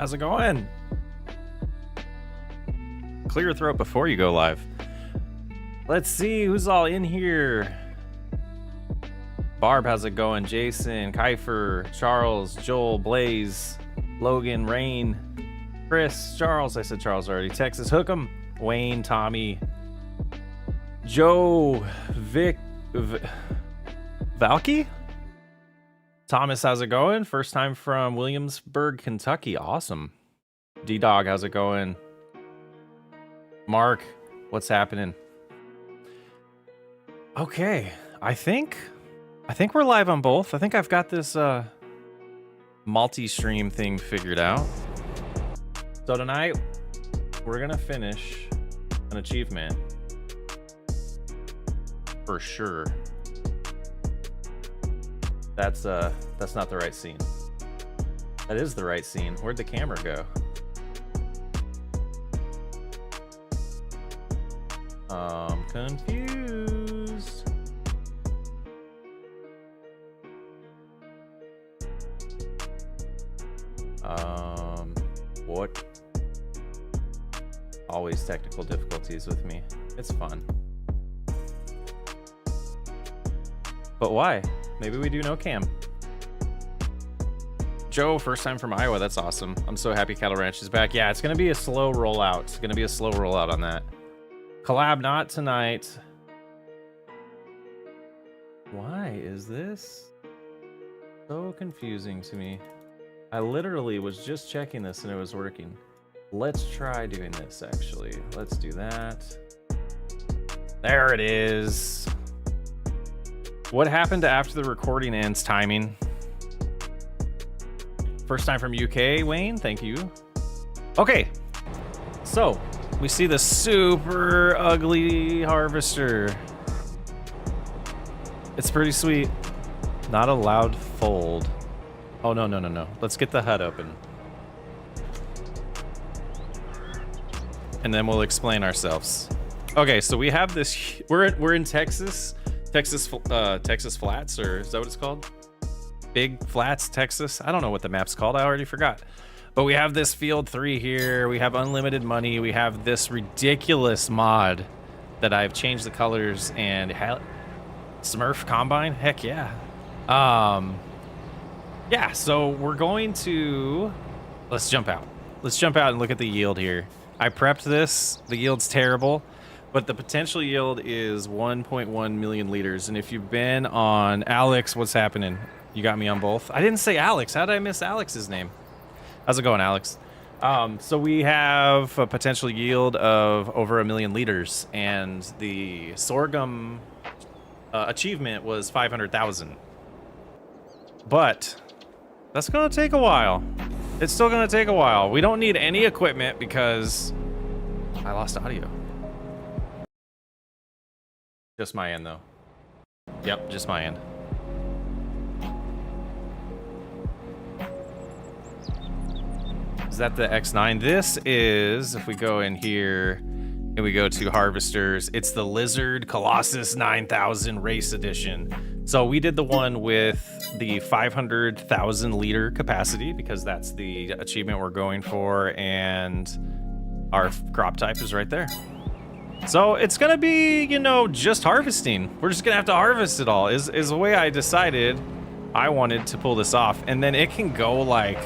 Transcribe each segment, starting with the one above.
How's it going? Clear your throat before you go live. Let's see who's all in here. Barb, how's it going? Jason, Kiefer, Charles, Joel, Blaze, Logan, Rain, Chris, Charles. I said Charles already. Texas, Hookem, Wayne, Tommy, Joe, Vic, Valky? Thomas, how's it going? First time from Williamsburg, Kentucky. Awesome. D-Dog, how's it going? Mark, what's happening? Okay, I think we're live on both. I think I've got this multi-stream thing figured out. So tonight, we're gonna finish an achievement. For sure. That's not the right scene. That is the right scene. Where'd the camera go? I'm confused. What? Always technical difficulties with me. It's fun. But why? Maybe we do no cam. Joe, first time from Iowa. That's awesome. I'm so happy Cattle Ranch is back. Yeah, it's going to be a slow rollout. It's going to be a slow rollout on that. Collab not tonight. Why is this so confusing to me? I literally was just checking this and it was working. Let's try doing this actually. Let's do that. There it is. What happened after the recording ends timing? First time from UK, Wayne, thank you. Okay, so we see the super ugly harvester. It's pretty sweet. Not allowed fold. Oh, no. Let's get the HUD open. And then we'll explain ourselves. Okay, so we have this, we're in Texas Flats, or is that what it's called? Big Flats, Texas. I don't know what the map's called. I already forgot. But we have this field 3 here. We have unlimited money. We have this ridiculous mod that I've changed the colors and Smurf Combine. Heck yeah. Yeah, so we're going to, let's jump out. Let's jump out and look at the yield here. I prepped this. The yield's terrible. But the potential yield is 1.1 million liters. And if you've been on Alex, what's happening? You got me on both. I didn't say Alex. How did I miss Alex's name? How's it going, Alex? So we have a potential yield of over 1 million liters. And the sorghum achievement was 500,000. But that's going to take a while. It's still going to take a while. We don't need any equipment because I lost audio. Just my end, though. Yep, just my end. Is that the X9? This is, if we go in here and we go to Harvesters, it's the Lizard Colossus 9000 Race Edition. So we did the one with the 500,000 liter capacity because that's the achievement we're going for, and our crop type is right there. So it's gonna be, you know, just harvesting. We're just gonna have to harvest it all is the way I decided I wanted to pull this off. And then it can go like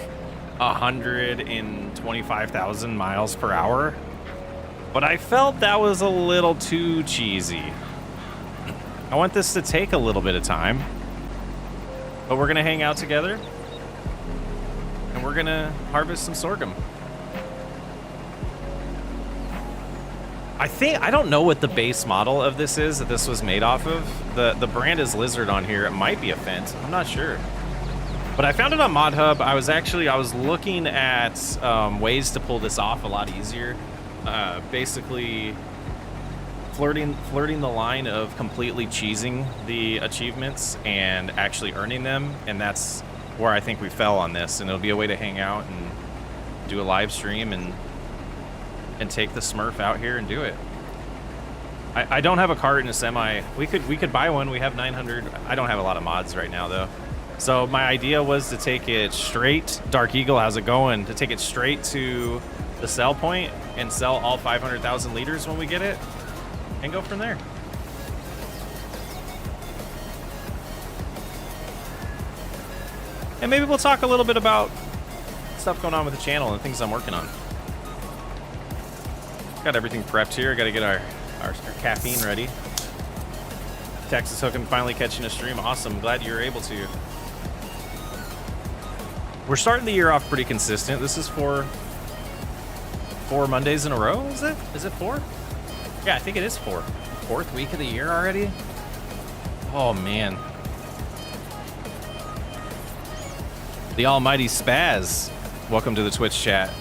125,000 miles per hour. But I felt that was a little too cheesy. I want this to take a little bit of time. But we're gonna hang out together and we're gonna harvest some sorghum. I don't know what the base model of this is that this was made off of. The brand is Lizard on here. It might be a Fent. I'm not sure. But I found it on ModHub. I was looking at ways to pull this off a lot easier. Basically flirting the line of completely cheesing the achievements and actually earning them. And that's where I think we fell on this. And it'll be a way to hang out and do a live stream and take the Smurf out here and do it. I don't have a cart and a semi. We could buy one. We have 900. I don't have a lot of mods right now though. So my idea was to take it straight. Dark Eagle, how's it going? To take it straight to the sell point and sell all 500,000 liters when we get it and go from there. And maybe we'll talk a little bit about stuff going on with the channel and things I'm working on. Got everything prepped here. Got to get our caffeine ready. Texas Hookin' finally catching a stream. Awesome. Glad you were able to. We're starting the year off pretty consistent. This is four Mondays in a row, is it? Is it 4? Yeah, I think it is 4. 4th week of the year already? Oh, man. The almighty Spaz. Welcome to the Twitch chat.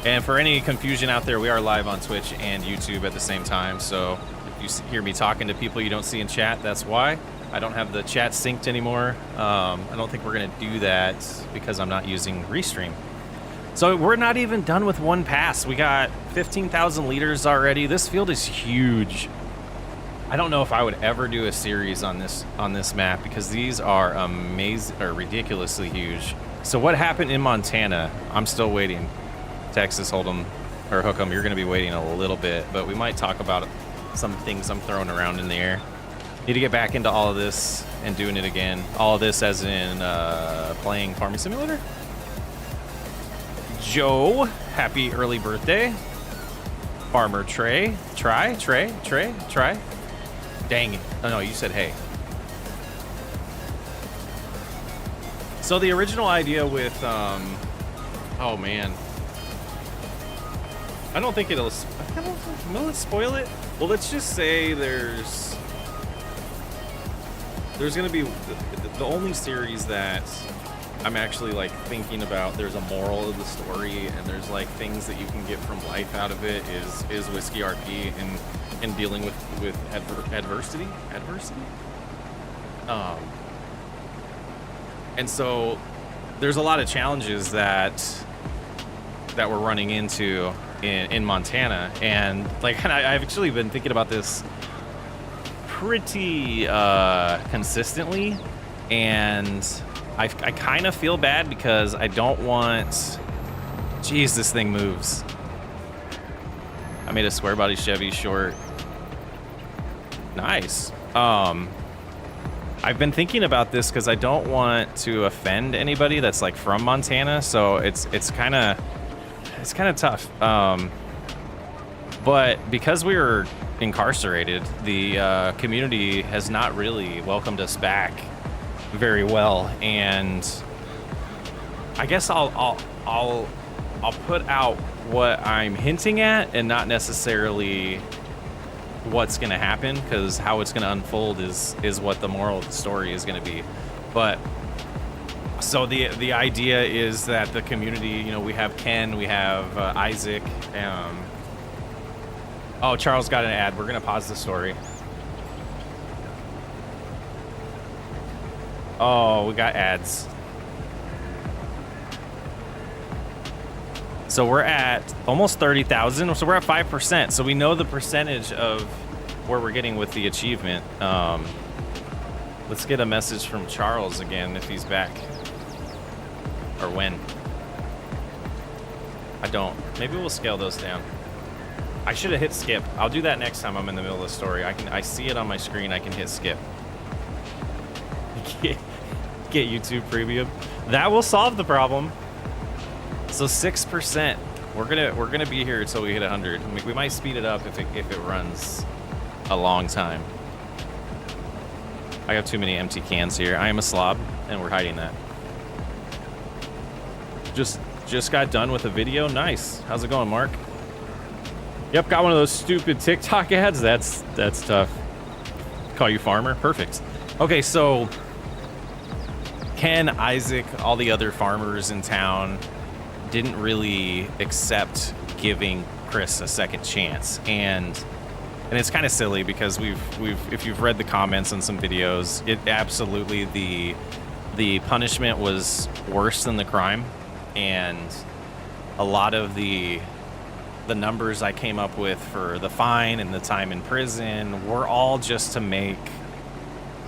And for any confusion out there, we are live on Twitch and YouTube at the same time. So if you hear me talking to people you don't see in chat, that's why. I don't have the chat synced anymore. I don't think we're going to do that because I'm not using Restream. So we're not even done with one pass. We got 15,000 liters already. This field is huge. I don't know if I would ever do a series on this map because these are amazing or ridiculously huge. So what happened in Montana? I'm still waiting. Texas Hold'em or Hook'em, you're going to be waiting a little bit, but we might talk about some things I'm throwing around in the air. Need to get back into all of this and doing it again. All of this as in playing Farming Simulator. Joe, happy early birthday. Farmer Trey, Trey. Dang it. Oh, no, you said hey. So the original idea with, oh man. I don't think will it spoil it? Well, let's just say there's going to be the only series that I'm actually like thinking about. There's a moral of the story, and there's like things that you can get from life out of it. Is Whiskey RP and dealing with adversity. And so there's a lot of challenges that we're running into in Montana, and like I've actually been thinking about this pretty consistently, and I kind of feel bad because I don't want. Geez, this thing moves. I made a square body Chevy short. Nice. I've been thinking about this because I don't want to offend anybody that's like from Montana, so it's kind of tough. But because we were incarcerated, the community has not really welcomed us back very well, and I guess I'll put out what I'm hinting at and not necessarily what's going to happen, because how it's going to unfold is what the moral of the story is going to be. But so the idea is that the community, you know, we have Ken, we have Isaac. Oh, Charles got an ad. We're going to pause the story. Oh, we got ads. So we're at almost 30,000. So we're at 5%. So we know the percentage of where we're getting with the achievement. Let's get a message from Charles again if he's back. Or when. I don't. Maybe we'll scale those down. I should have hit skip. I'll do that next time I'm in the middle of the story. I see it on my screen. I can hit skip. Get YouTube Premium. That will solve the problem. So 6%. We're gonna be here until we hit 100. We might speed it up if it runs a long time. I got too many empty cans here. I am a slob, and we're hiding that. Just got done with a video. Nice. How's it going, Mark? Yep, got one of those stupid TikTok ads. That's tough. Call you farmer. Perfect. Okay, so Ken, Isaac, all the other farmers in town didn't really accept giving Chris a second chance, and it's kind of silly because we've if you've read the comments on some videos, it absolutely the punishment was worse than the crime, and a lot of the numbers I came up with for the fine and the time in prison were all just to make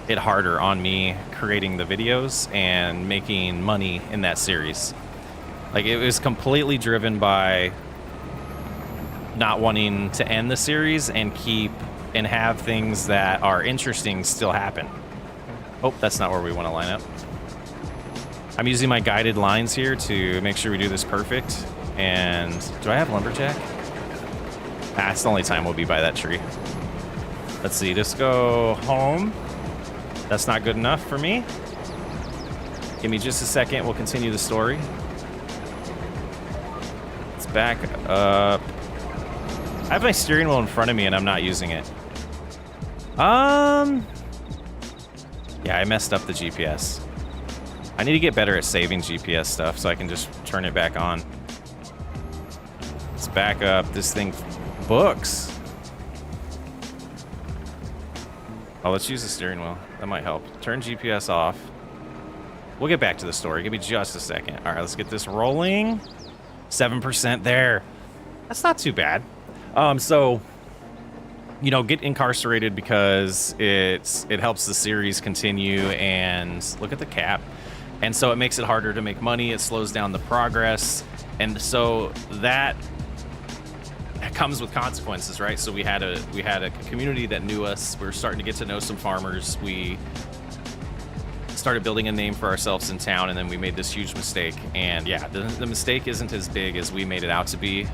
it harder on me creating the videos and making money in that series. Like, it was completely driven by not wanting to end the series and have things that are interesting still happen. Oh, that's not where we want to line up. I'm using my guided lines here to make sure we do this perfect. And do I have lumberjack? That's the only time we'll be by that tree. Let's see, just go home. That's not good enough for me. Give me just a second. We'll continue the story. Let's back up. I have my steering wheel in front of me and I'm not using it. Yeah, I messed up the GPS. I need to get better at saving GPS stuff so I can just turn it back on. Let's back up. This thing books. Oh, let's use the steering wheel. That might help. Turn GPS off. We'll get back to the story. Give me just a second. All right, let's get this rolling. 7% there. That's not too bad. So, you know, get incarcerated because it helps the series continue, and look at the cap. And so it makes it harder to make money. It slows down the progress. And so that comes with consequences, right? So we had a community that knew us. We were starting to get to know some farmers. We started building a name for ourselves in town, and then we made this huge mistake. And yeah, the mistake isn't as big as we made it out to be.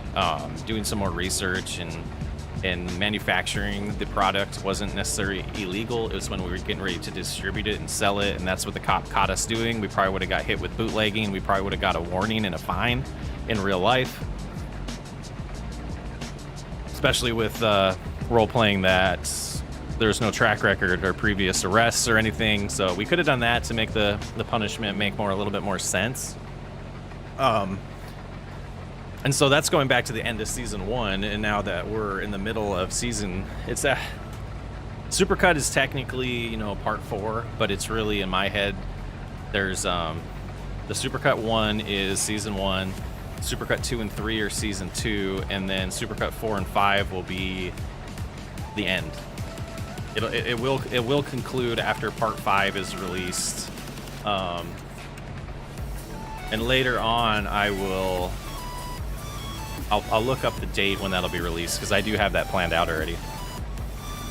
Doing some more research and manufacturing the product wasn't necessarily illegal. It was when we were getting ready to distribute it and sell it, and that's what the cop caught us doing. We probably would have got hit with bootlegging. We probably would have got a warning and a fine in real life. Especially with role-playing that there's no track record or previous arrests or anything. So we could have done that to make the punishment make a little bit more sense. And so that's going back to the end of season 1, and now that we're in the middle of season, Supercut is technically, you know, part 4, but it's really in my head. There's the Supercut 1 is season 1. Supercut 2 and 3 are season 2, and then Supercut 4 and 5 will be the end. It will conclude after part 5 is released, and later on I'll look up the date when that'll be released, because I do have that planned out already.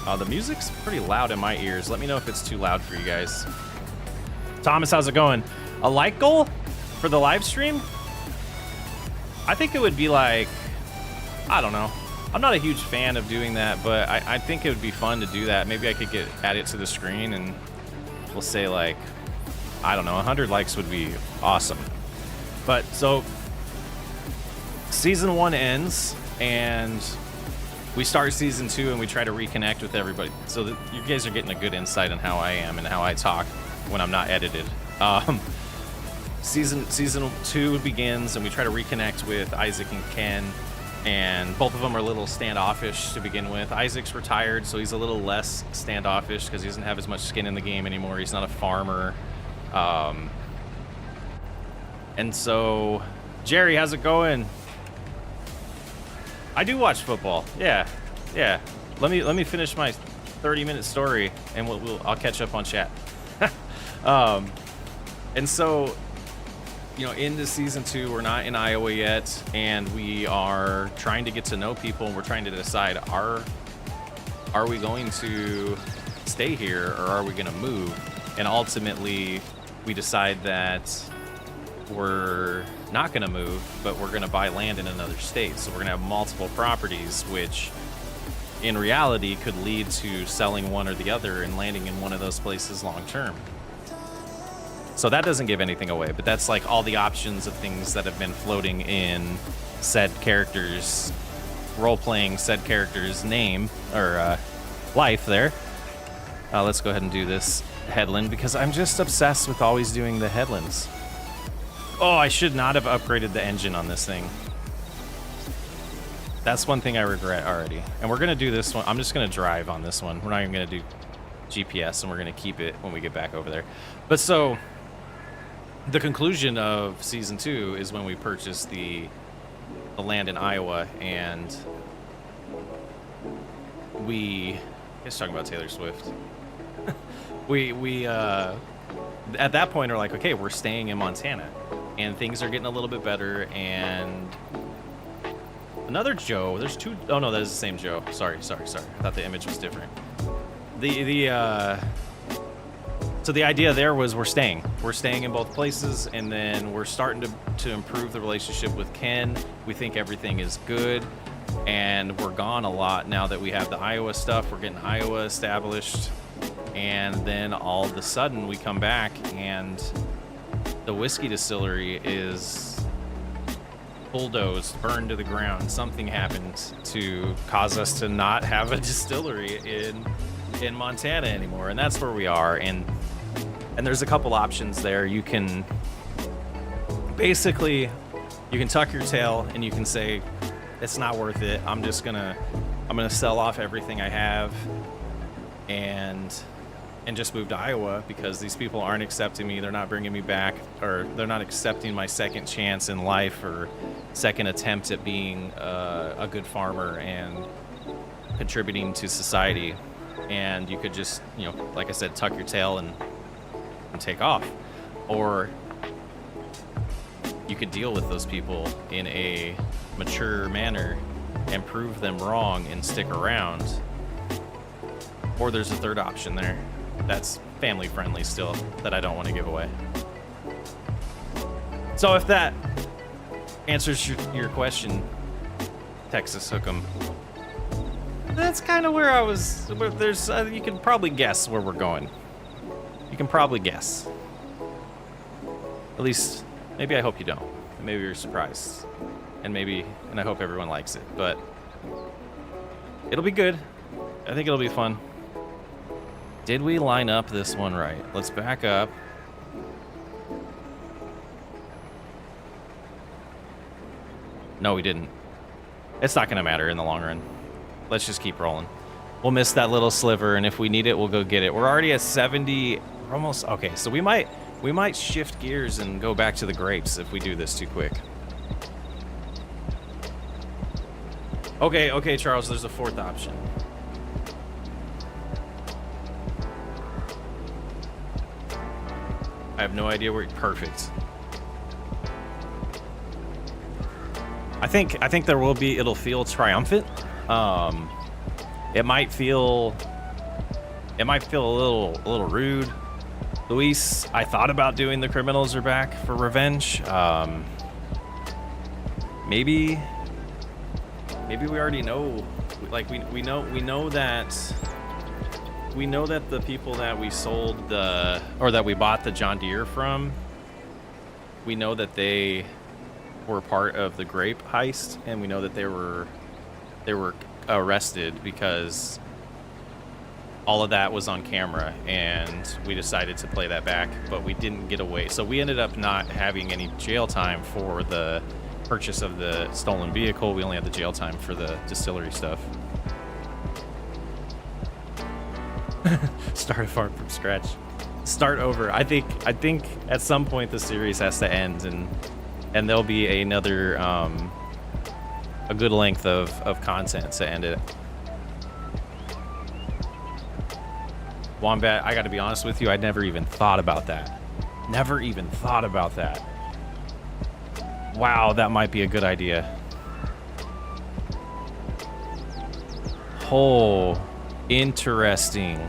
The music's pretty loud in my ears. Let me know if it's too loud for you guys. Thomas, how's it going? A like goal for the live stream? I think it would be like, I don't know. I'm not a huge fan of doing that, but I think it would be fun to do that. Maybe I could add it to the screen, and we'll say, like, I don't know, 100 likes would be awesome. But so season 1 ends, and we start season 2, and we try to reconnect with everybody. So that you guys are getting a good insight on how I am and how I talk when I'm not edited. Season 2 begins, and we try to reconnect with Isaac and Ken, and both of them are a little standoffish to begin with. Isaac's retired, so he's a little less standoffish because he doesn't have as much skin in the game anymore. He's not a farmer. And so, Jerry, how's it going? I do watch football. Yeah. Let me finish my 30-minute story, and I'll catch up on chat. And so, you know, into season 2, we're not in Iowa yet, and we are trying to get to know people, and we're trying to decide, are we going to stay here, or are we going to move? And ultimately, we decide that we're not going to move, but we're going to buy land in another state. So we're going to have multiple properties, which in reality could lead to selling one or the other and landing in one of those places long term. So that doesn't give anything away, but that's like all the options of things that have been floating in said characters, role-playing said character's name, or life there. Let's go ahead and do this headland, because I'm just obsessed with always doing the headlands. Oh, I should not have upgraded the engine on this thing. That's one thing I regret already. And we're going to do this one. I'm just going to drive on this one. We're not even going to do GPS, and we're going to keep it when we get back over there. But so the conclusion of season 2 is when we purchase the land in Iowa, and we... I was talking about Taylor Swift. we at that point are like, okay, we're staying in Montana, and things are getting a little bit better. And another Joe, there's two. Oh no, that is the same Joe. Sorry. I thought the image was different. So the idea there was we're staying in both places, and then we're starting to improve the relationship with Ken. We think everything is good, and we're gone a lot now that we have the Iowa stuff. We're getting Iowa established, and then all of a sudden we come back and the whiskey distillery is bulldozed, burned to the ground. Something happened to cause us to not have a distillery in Montana anymore, and that's where we are. And there's a couple options there. You can basically, you can tuck your tail and you can say, it's not worth it. I'm gonna sell off everything I have and just move to Iowa because these people aren't accepting me. They're not bringing me back, or they're not accepting my second chance in life or second attempt at being a good farmer and contributing to society. And you could just, like I said, tuck your tail and take off. Or you could deal with those people in a mature manner and prove them wrong and stick around. Or there's a third option there that's family friendly still that I don't want to give away. So if that answers your question, Texas Hook'em, that's kind of where I was. There's you can probably guess where we're going. You can probably guess. At least, maybe I hope you don't. Maybe you're surprised. And I hope everyone likes it. But it'll be good. I think it'll be fun. Did we line up this one right? Let's back up. No, we didn't. It's not going to matter in the long run. Let's just keep rolling. We'll miss that little sliver, and if we need it, we'll go get it. We're already at 70. We're almost okay. So we might shift gears and go back to the grapes if we do this too quick. Okay, Charles. There's a fourth option. I have no idea where. Perfect. I think there will be. It'll feel triumphant. It might feel a little rude. Luis, I thought about doing the criminals are back for revenge. Maybe we already know. Like we know that the people that we sold that we bought the John Deere from, we know that they were part of the grape heist, and we know that they were arrested because all of that was on camera, and we decided to play that back, but we didn't get away. So we ended up not having any jail time for the purchase of the stolen vehicle. We only had the jail time for the distillery stuff. Start a farm from scratch. Start over. I think at some point the series has to end, and there'll be another a good length of content to end it. Wombat, I gotta be honest with you, I never even thought about that. Wow, that might be a good idea. Oh, interesting.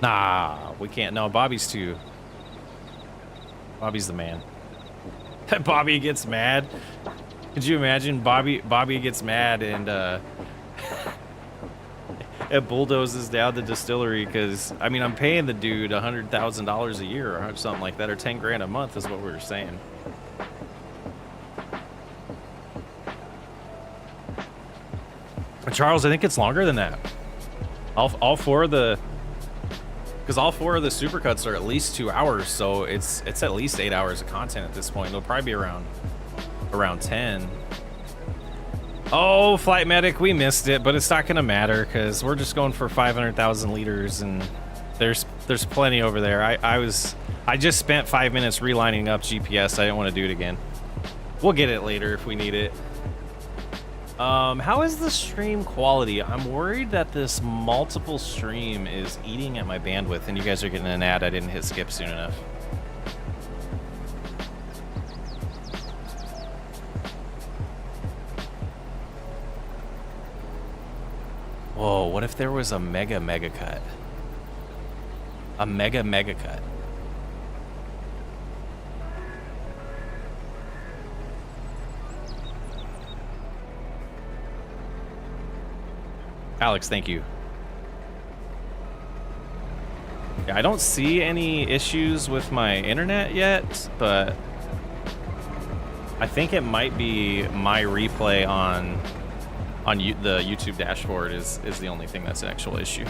Nah, we can't. No, Bobby's the man. Bobby gets mad. Could you imagine Bobby gets mad and it bulldozes down the distillery because, I mean, I'm paying the dude $100,000 a year or something like that, or 10 grand a month is what we were saying. But Charles, I think it's longer than that. All four of the supercuts are at least 2 hours, so it's at least 8 hours of content at this point. It'll probably be around 10. Oh, Flight Medic, we missed it, but it's not gonna matter because we're just going for 500,000 liters, and there's plenty over there. I just spent 5 minutes relining up GPS. I didn't want to do it again. We'll get it later if we need it. How is the stream quality? I'm worried that this multiple stream is eating at my bandwidth, and you guys are getting an ad I didn't hit skip soon enough. Whoa, what if there was a mega cut? A mega cut. Alex, thank you. Yeah, I don't see any issues with my internet yet, but I think it might be my replay on the YouTube dashboard is the only thing that's an actual issue.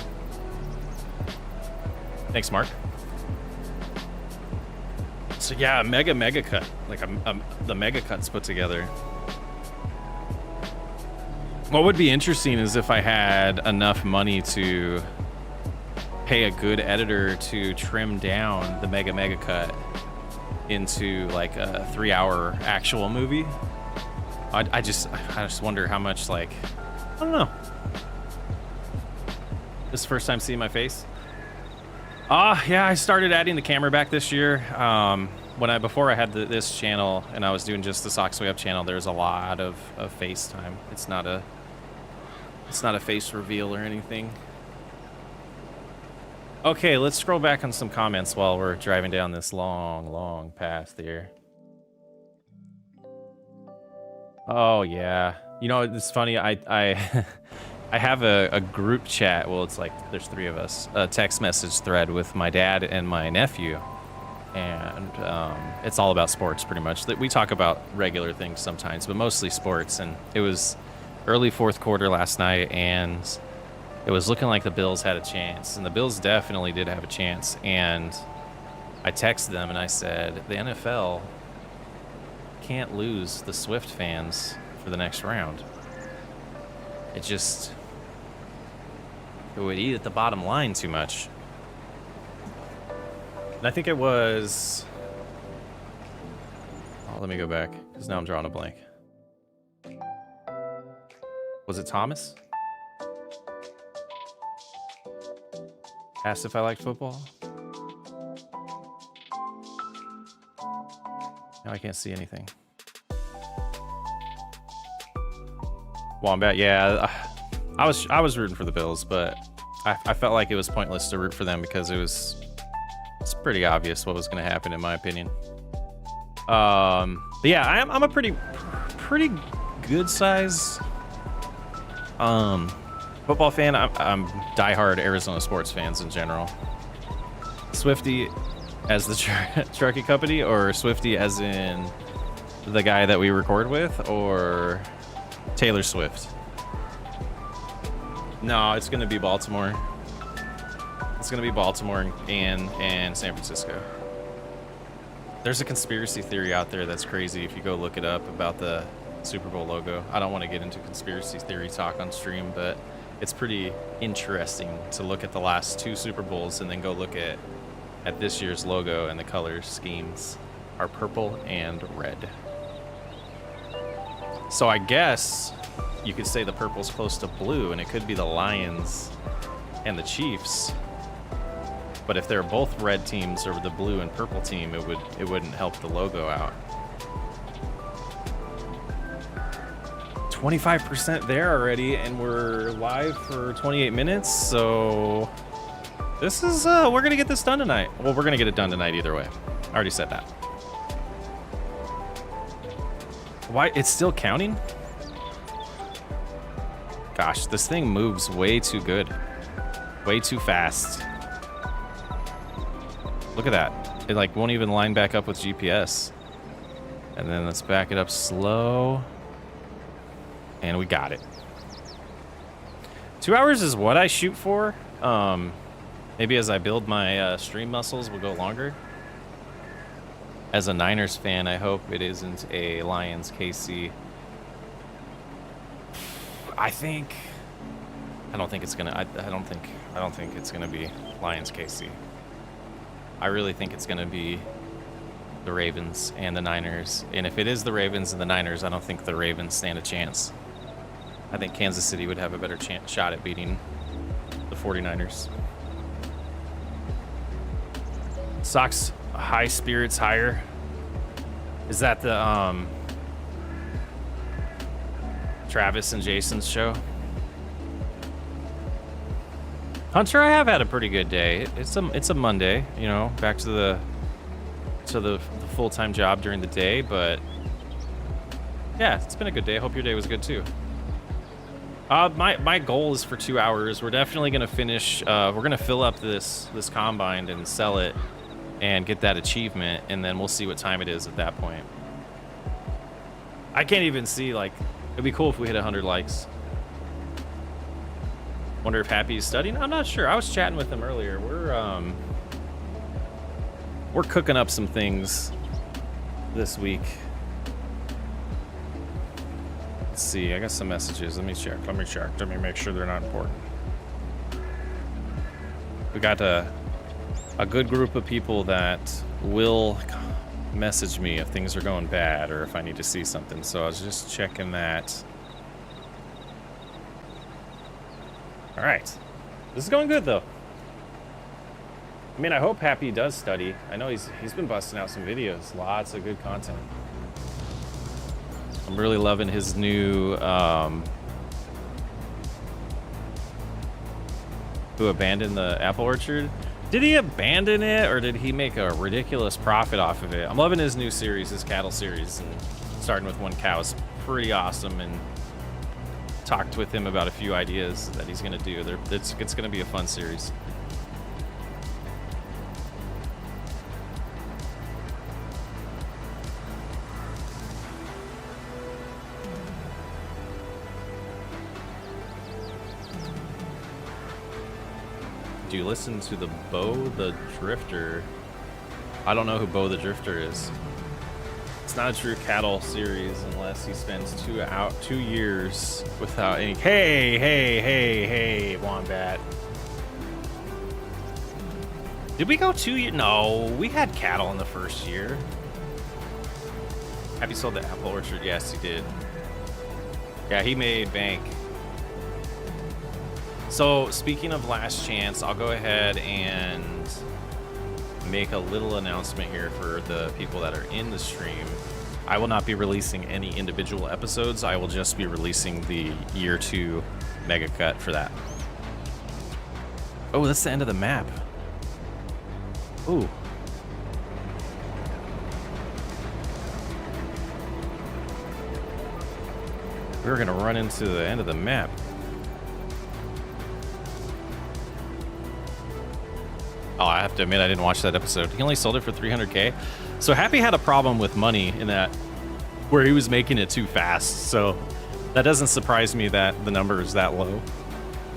Thanks, Mark. So yeah, mega cut, like the mega cuts put together. What would be interesting is if I had enough money to pay a good editor to trim down the mega cut into like a 3-hour actual movie. I just wonder how much, like, I don't know. This is the first time seeing my face. Yeah, I started adding the camera back this year. Before I had this channel and I was doing just the Socks Way Up channel, there's a lot of FaceTime. It's not a face reveal or anything. Okay, let's scroll back on some comments while we're driving down this long path here. Oh yeah, you know, it's funny. I have a group chat. Well, it's like there's 3 of us. A text message thread with my dad and my nephew, and it's all about sports pretty much. We talk about regular things sometimes, but mostly sports. And it was early 4th quarter last night, and it was looking like the Bills had a chance, and the Bills definitely did have a chance. And I texted them and I said, the NFL can't lose the Swift fans for the next round. It would eat at the bottom line too much. And I think it was, let me go back, because now I'm drawing a blank. Was it Thomas? Asked if I liked football. Now I can't see anything. Wombat, yeah. I was rooting for the Bills, but I felt like it was pointless to root for them because it's pretty obvious what was going to happen in my opinion. But yeah, I'm a pretty good size football fan. I'm diehard Arizona sports fans in general. Swifty as the trucking company, or Swifty as in the guy that we record with, or Taylor Swift? No, it's gonna be Baltimore. It's gonna be Baltimore and San Francisco. There's a conspiracy theory out there that's crazy if you go look it up about the Super Bowl logo. I don't want to get into conspiracy theory talk on stream, but it's pretty interesting to look at the last 2 Super Bowls and then go look at this year's logo, and the color schemes are purple and red. So I guess you could say the purple's close to blue, and it could be the Lions and the Chiefs. But if they're both red teams or the blue and purple team, it wouldn't help the logo out. 25% there already, and we're live for 28 minutes, so this is we're gonna get this done tonight. Well, we're gonna get it done tonight either way. I already said that. Why it's still counting? Gosh, this thing moves way too good, way too fast. Look at that. It like won't even line back up with GPS. And then let's back it up slow. And we got it. 2 hours is what I shoot for. Maybe as I build my stream muscles, we'll go longer. As a Niners fan, I hope it isn't a Lions KC. I don't think it's gonna. I don't think it's gonna be Lions KC. I really think it's gonna be the Ravens and the Niners. And if it is the Ravens and the Niners, I don't think the Ravens stand a chance. I think Kansas City would have a better shot at beating the 49ers. Sox high spirits higher. Is that the Travis and Jason's show? Hunter, I have had a pretty good day. It's a Monday, you know, back to the full-time job during the day, but yeah, it's been a good day. I hope your day was good too. My goal is for 2 hours. We're definitely gonna finish. We're gonna fill up this combine and sell it, and get that achievement, and then we'll see what time it is at that point. I can't even see, like, it'd be cool if we hit 100 likes. Wonder if Happy is studying. I'm not sure. I was chatting with him earlier. We're cooking up some things this week. Let's see. I got some messages. Let me check. Let me make sure they're not important. We got a good group of people that will message me if things are going bad or if I need to see something. So I was just checking that. All right. This is going good, though. I mean, I hope Happy does study. I know he's been busting out some videos. Lots of good content. I'm really loving his new Who Abandoned the Apple Orchard. Did he abandon it, or did he make a ridiculous profit off of it? I'm loving his new series, his cattle series, and starting with one cow is pretty awesome, and talked with him about a few ideas that he's going to do. It's going to be a fun series. Do you listen to the Bo the Drifter? I don't know who Bo the Drifter is. It's not a true cattle series unless he spends 2 years without any. Hey, Wombat. Did we go 2 years? No, we had cattle in the first year. Have you sold the Apple Orchard? Yes, he did. Yeah, he made bank. So, speaking of last chance, I'll go ahead and make a little announcement here for the people that are in the stream. I will not be releasing any individual episodes. I will just be releasing the year 2 mega cut for that. Oh, that's the end of the map. Ooh. We're gonna run into the end of the map. Oh, I have to admit, I didn't watch that episode. He only sold it for 300K. So Happy had a problem with money in that, where he was making it too fast. So that doesn't surprise me that the number is that low.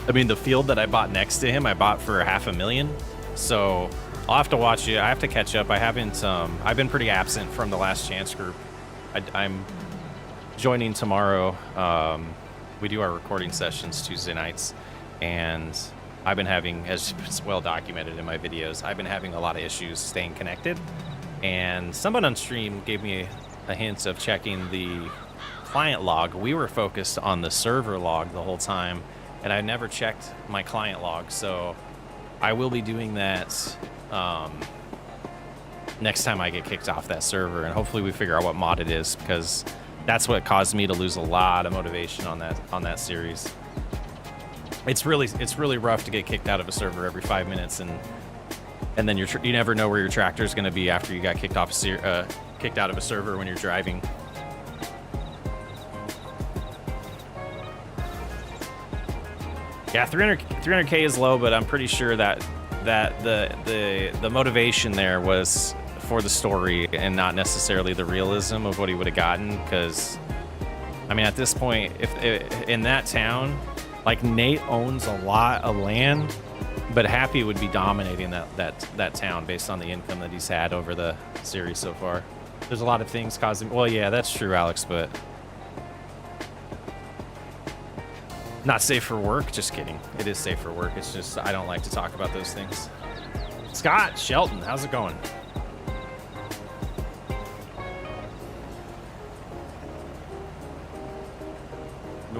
I mean, the field that I bought next to him, I bought for $500,000. So I'll have to watch it. I have to catch up. I haven't, I've been pretty absent from the Last Chance group. I'm joining tomorrow. We do our recording sessions Tuesday nights, and I've been having, as it's well documented in my videos, I've been having a lot of issues staying connected. And someone on stream gave me a hint of checking the client log. We were focused on the server log the whole time, and I never checked my client log. So I will be doing that next time I get kicked off that server, and hopefully we figure out what mod it is, because that's what caused me to lose a lot of motivation on that series. It's really rough to get kicked out of a server every 5 minutes, and then you never know where your tractor is going to be after you got kicked out of a server when you're driving. Yeah, 300K is low, but I'm pretty sure that the motivation there was for the story and not necessarily the realism of what he would have gotten. Because, I mean, at this point, if in that town, like, Nate owns a lot of land, but Happy would be dominating that town based on the income that he's had over the series so far. There's a lot of things causing. Well, yeah, that's true, Alex, but not safe for work. Just kidding. It is safe for work. It's just I don't like to talk about those things. Scott Shelton, how's it going?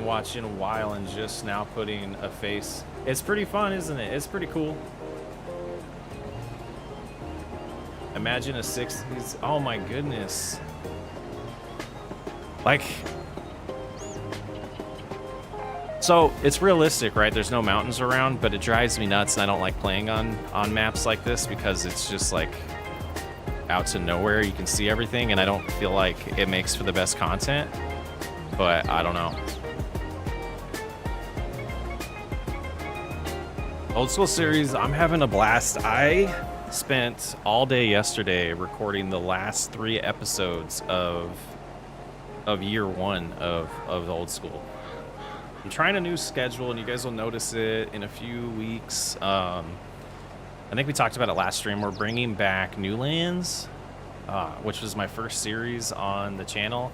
Haven't watched in a while and just now putting a face. It's pretty fun, isn't it? It's pretty cool. Imagine a 60s. Oh my goodness. Like, so it's realistic, right? There's no mountains around, but it drives me nuts, and I don't like playing on maps like this because it's just like out to nowhere. You can see everything, and I don't feel like it makes for the best content, but I don't know. Old School series, I'm having a blast. I spent all day yesterday recording the last 3 episodes of year 1 of Old School. I'm trying a new schedule, and you guys will notice it in a few weeks. I think we talked about it last stream. We're bringing back New Lands, which was my first series on the channel.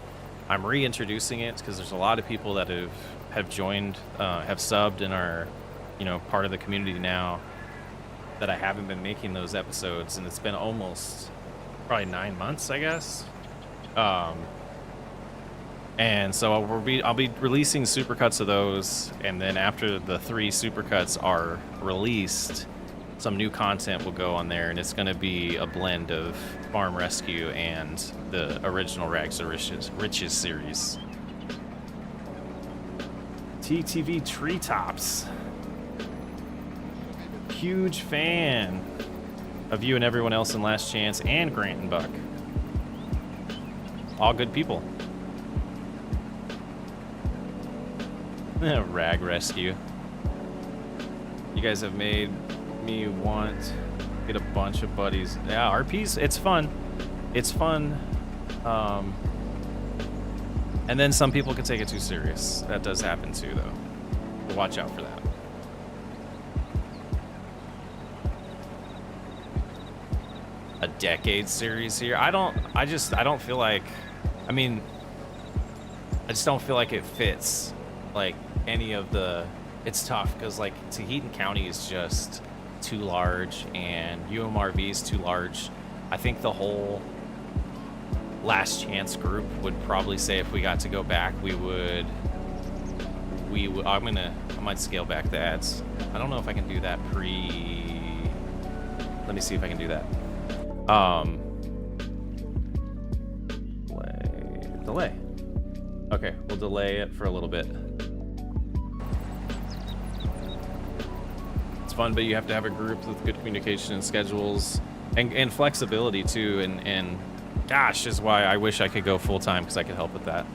I'm reintroducing it because there's a lot of people that have joined, have subbed, and are, you know, part of the community now that I haven't been making those episodes, and it's been almost probably 9 months, I guess. And so I'll be releasing supercuts of those, and then after the 3 supercuts are released, some new content will go on there, and it's going to be a blend of Farm Rescue and the original Rags to Riches series. TTV Treetops. Huge fan of you and everyone else in Last Chance and Grant and Buck. All good people. Rag Rescue. You guys have made me want to get a bunch of buddies. Yeah, RPs, it's fun. It's fun. And then some people can take it too serious. That does happen too, though. Watch out for that. A decade series here. I don't feel like, I mean, I just don't feel like it fits like any of the, it's tough because like Tahitian County is just too large and UMRV is too large. I think the whole Last Chance group would probably say if we got to go back, we would I might scale back the ads. I don't know if I can do that let me see if I can do that. Delay. Okay, we'll delay it for a little bit. It's fun, but you have to have a group with good communication and schedules and flexibility too. And gosh, is why I wish I could go full time because I could help with that.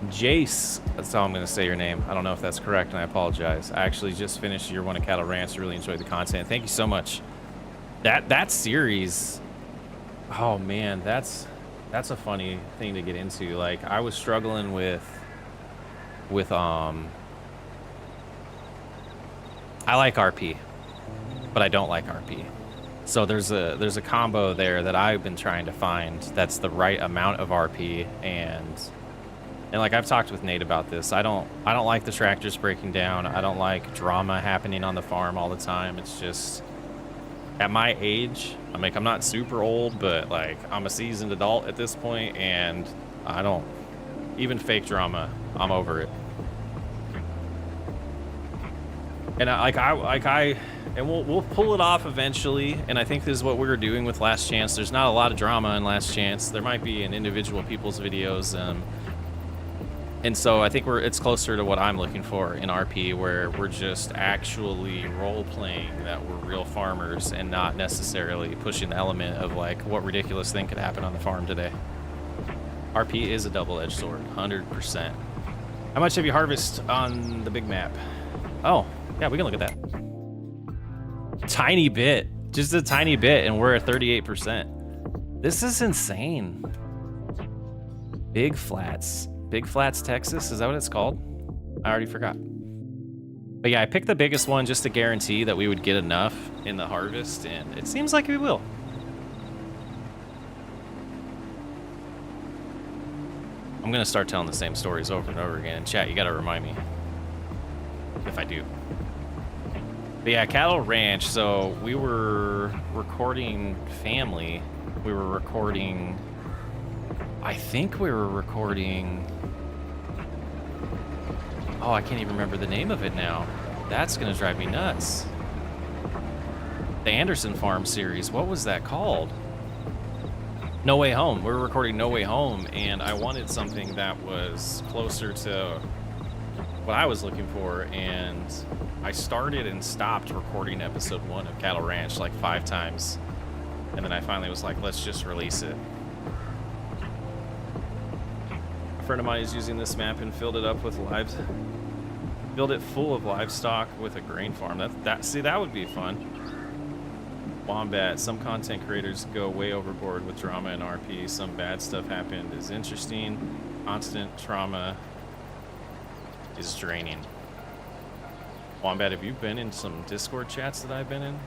Jace, that's how I'm going to say your name. I don't know if that's correct, and I apologize. I actually just finished year 1 of Cattle Ranch. Really enjoyed the content. Thank you so much. That series, oh man, that's a funny thing to get into. Like, I was struggling with I like RP, but I don't like RP. So there's a combo there that I've been trying to find that's the right amount of RP, and like I've talked with Nate about this. I don't like the tractors breaking down. I don't like drama happening on the farm all the time. It's just, at my age, I'm not super old, but like I'm a seasoned adult at this point, and I don't even fake drama. I'm over it. And we'll pull it off eventually. And I think this is what we were doing with Last Chance. There's not a lot of drama in Last Chance. There might be in individual people's videos, and so I think it's closer to what I'm looking for in RP, where we're just actually role-playing that we're real farmers and not necessarily pushing the element of like what ridiculous thing could happen on the farm today. RP is a double-edged sword, 100%. How much have you harvested on the big map? Oh, yeah, we can look at that. Tiny bit, just a tiny bit, and we're at 38%. This is insane. Big Flats, Texas, is that what it's called? I already forgot. But yeah, I picked the biggest one just to guarantee that we would get enough in the harvest, and it seems like we will. I'm gonna start telling the same stories over and over again. In chat, you gotta remind me if I do. But yeah, Cattle Ranch, so we were recording family. We were recording, I think we were recording Oh, I can't even remember the name of it now. That's gonna drive me nuts. The Anderson Farm series. What was that called? No Way Home. We were recording No Way Home, and I wanted something that was closer to what I was looking for, and I started and stopped recording episode 1 of Cattle Ranch like 5 times. And then I finally was like, let's just release it. A friend of mine is using this map and filled it up with filled it full of livestock with a grain farm. See, that would be fun. Wombat. Some content creators go way overboard with drama and RP. Some bad stuff happened is interesting. Constant trauma is draining. Wombat, have you been in some Discord chats that I've been in?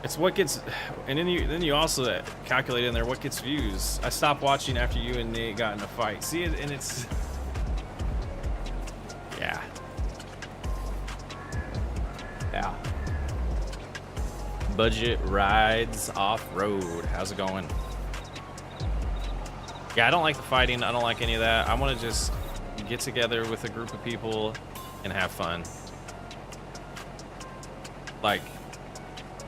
It's what gets, and then you also calculate in there what gets views. I stopped watching after you and Nate got in a fight. See it, and it's, yeah. Budget rides off-road. How's it going? Yeah, I don't like the fighting. I don't like any of that. I want to just get together with a group of people and have fun. Like,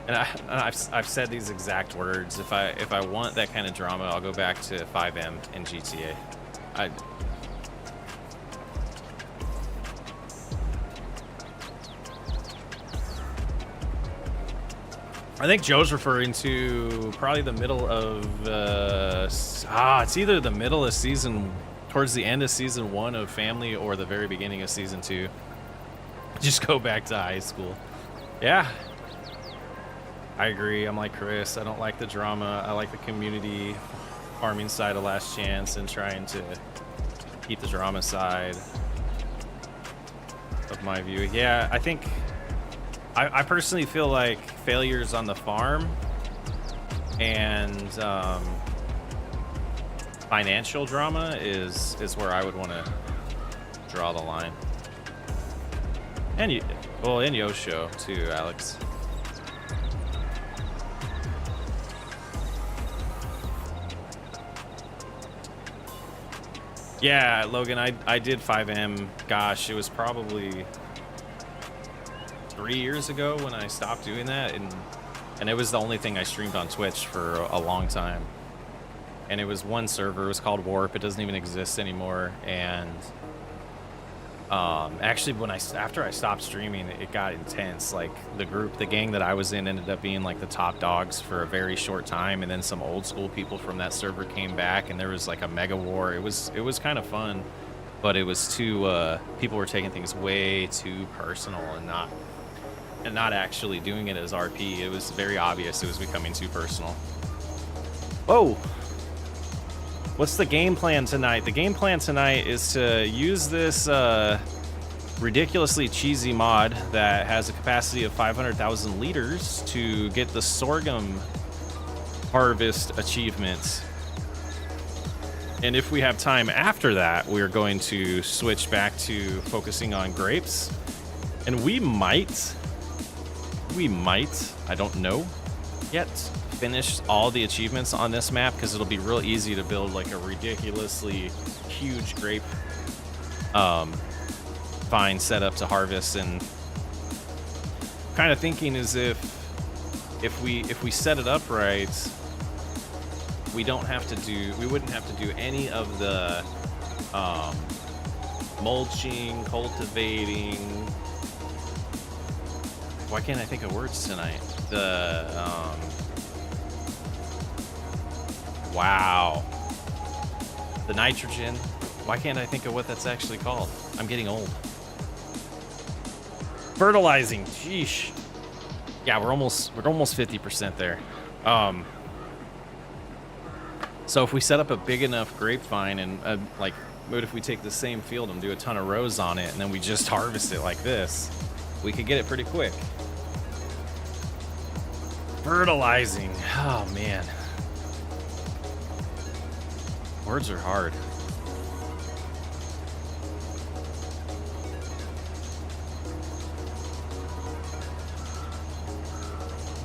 and I've said these exact words. If I want that kind of drama, I'll go back to 5M and GTA. I think Joe's referring to probably the middle of it's either the middle of towards the end of season 1 of Family or the very beginning of season 2. Just go back to high school. Yeah, I agree. I'm like Chris. I don't like the drama. I like the community farming side of Last Chance and trying to keep the drama side of my view. Yeah, I think I personally feel like failures on the farm and financial drama is where I would want to draw the line. And and Yosho too, Alex. Yeah, Logan, I did 5M. Gosh, it was probably 3 years ago when I stopped doing that, and it was the only thing I streamed on Twitch for a long time. And it was one server. It was called Warp. It doesn't even exist anymore. And actually, after I stopped streaming, it got intense. Like the gang that I was in ended up being like the top dogs for a very short time, and then some old school people from that server came back, and there was like a mega war. It was kind of fun, but it was too people were taking things way too personal and not actually doing it as RP. It was very obvious it was becoming too personal. Whoa! What's the game plan tonight? The game plan tonight is to use this ridiculously cheesy mod that has a capacity of 500,000 liters to get the sorghum harvest achievement. And if we have time after that, we're going to switch back to focusing on grapes. And we might, I don't know yet, finish all the achievements on this map, because it'll be real easy to build like a ridiculously huge grape vine setup to harvest. And kind of thinking is if we set it up right, we wouldn't have to do any of the mulching, cultivating. Why can't I think of words tonight? Wow. The nitrogen. Why can't I think of what that's actually called? I'm getting old. Fertilizing. Sheesh. Yeah, we're almost 50% there. So if we set up a big enough grapevine and like, what if we take the same field and do a ton of rows on it, and then we just harvest it like this? We could get it pretty quick. Fertilizing. Oh man. Words are hard.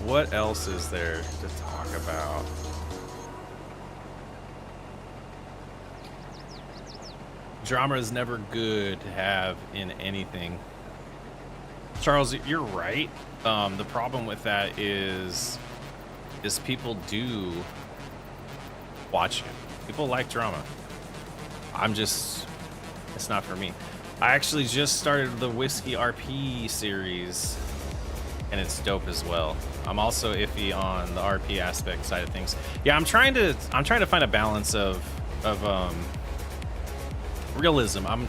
what else is there to talk about? Drama is never good to have in anything. Charles, you're right. The problem with that is people do watch it. People like drama. It's not for me. I actually just started the Whiskey RP series, and it's dope as well. I'm also iffy on the RP aspect side of things. Yeah, I'm trying to find a balance of realism. I'm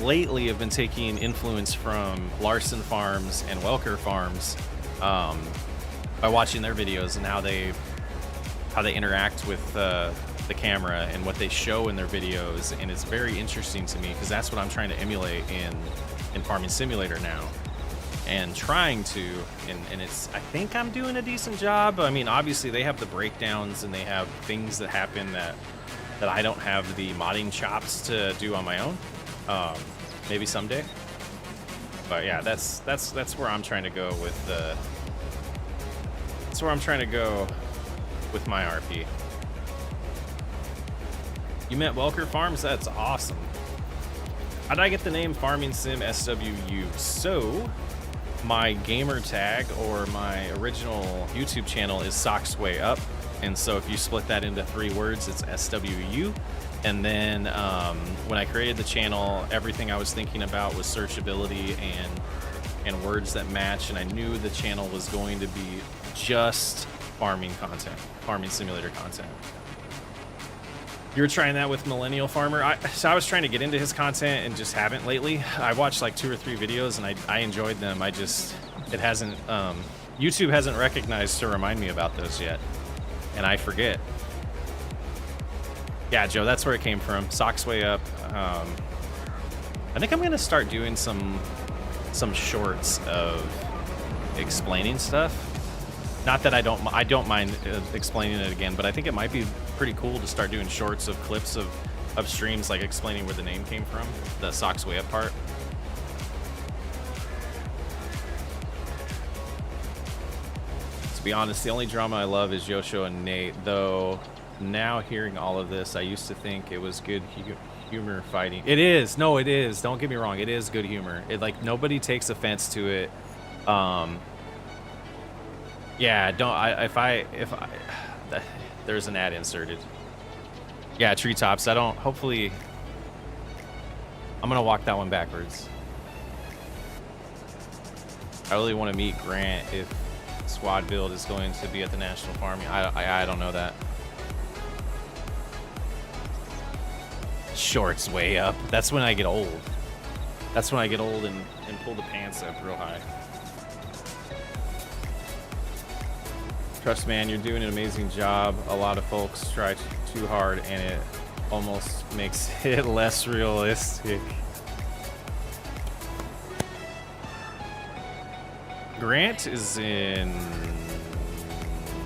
lately have been taking influence from Larson Farms and Welker Farms by watching their videos and how they interact with the camera and what they show in their videos, and it's very interesting to me because that's what I'm trying to emulate in Farming Simulator now, and I think I'm doing a decent job. I mean, obviously they have the breakdowns and they have things that happen that I don't have the modding chops to do on my own. Maybe someday. But yeah, that's where I'm trying to go with that's where I'm trying to go with my RP. You met Welker Farms? That's awesome. How did I get the name Farming Sim SWU? So, my gamer tag or my original YouTube channel is Socks Way Up. And so if you split that into 3 words, it's SWU. And then when I created the channel, everything I was thinking about was searchability and words that match. And I knew the channel was going to be just farming content, farming simulator content. You were trying that with Millennial Farmer. So I was trying to get into his content and just haven't lately. I watched like 2 or 3 videos and I enjoyed them. It hasn't, YouTube hasn't recognized to remind me about those yet. And I forget. Yeah, Joe, that's where it came from. Socks Way Up. I think I'm gonna start doing some shorts of explaining stuff. Not that I don't mind explaining it again, but I think it might be pretty cool to start doing shorts of clips of streams, like explaining where the name came from, the Socks Way Up part. To be honest, the only drama I love is Yosho and Nate, though now hearing all of this, I used to think it was good humor fighting. It is. No, it is. Don't get me wrong. It is good humor. Like, nobody takes offense to it. Yeah, there's an ad inserted. Yeah, treetops. Hopefully, I'm gonna walk that one backwards. I really want to meet Grant if squad build is going to be at the National Farming. I don't know that. Shorts way up. That's when I get old. That's when I get old and pull the pants up real high. Trust, man, you're doing an amazing job. A lot of folks try too hard and it almost makes it less realistic. Grant is in...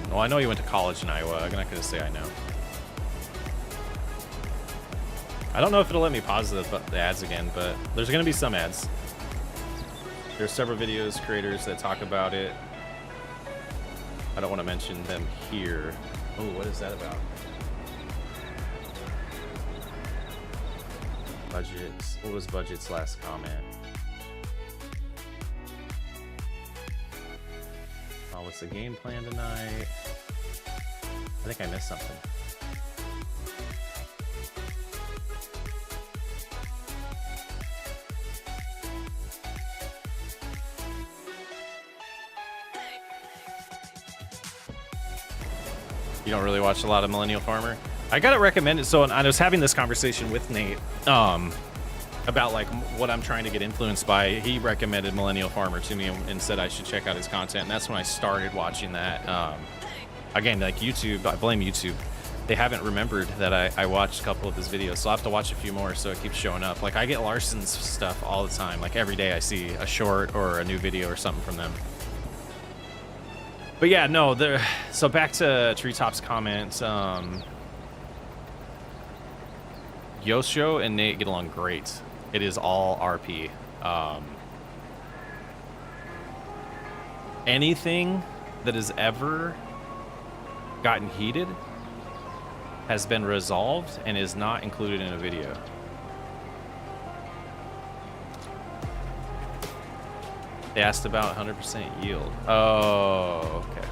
Well, I know he went to college in Iowa. I'm not going to say I know. I don't know if it'll let me pause the ads again, but there's going to be some ads. There's several videos creators that talk about it. I don't want to mention them here. Oh, what is that about? Budgets. What was Budget's last comment? Oh, what's the game plan tonight? I think I missed something. You don't really watch a lot of Millennial Farmer? I got it recommended. So I was having this conversation with Nate about like what I'm trying to get influenced by. He recommended Millennial Farmer to me and said I should check out his content. And that's when I started watching that. Again, like YouTube, I blame YouTube. They haven't remembered that I watched a couple of his videos. So I'll have to watch a few more so it keeps showing up. Like I get Larson's stuff all the time. Like every day I see a short or a new video or something from them. But yeah, no, so back to Treetop's comment. Yosho and Nate get along great. It is all RP. anything that has ever gotten heated has been resolved and is not included in a video. They asked about 100% yield. Oh, okay.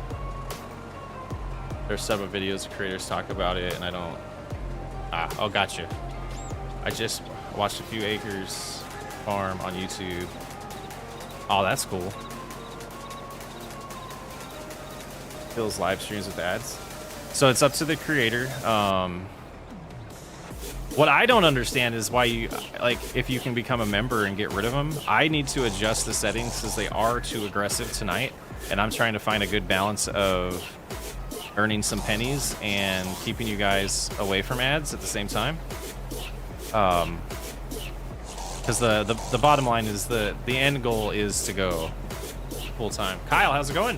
There's several videos creators talk about it, and I don't. Oh, gotcha. I just watched a few acres farm on YouTube. Oh, that's cool. Kills live streams with ads. So it's up to the creator. What I don't understand is why you, like, if you can become a member and get rid of them. I need to adjust the settings because they are too aggressive tonight, and I'm trying to find a good balance of earning some pennies and keeping you guys away from ads at the same time. Because the bottom line is the end goal is to go full time. Kyle, how's it going?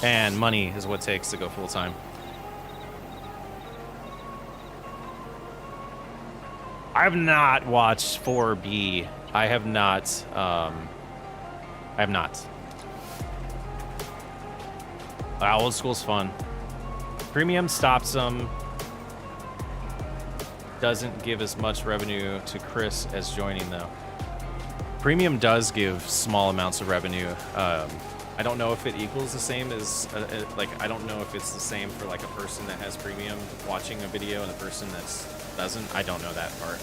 And money is what it takes to go full time. I have not watched 4B. I have not. I have not. Old school's fun. Premium stops them. Doesn't give as much revenue to Chris as joining though. Premium does give small amounts of revenue. I don't know if it equals the same as like I don't know if it's the same for like a person that has premium watching a video and a person that doesn't. I don't know that part.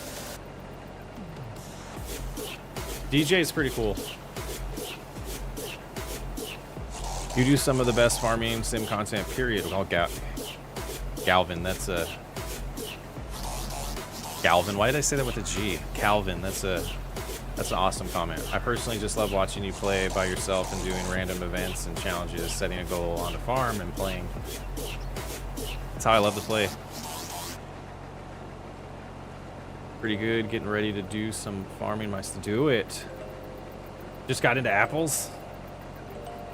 DJ is pretty cool. You do some of the best farming sim content, period. Well, Galvin, that's a... Galvin, why did I say that with a G? Calvin, that's an awesome comment. I personally just love watching you play by yourself and doing random events and challenges, setting a goal on a farm and playing. That's how I love to play. Pretty good, getting ready to do some farming. Do it. Just got into apples.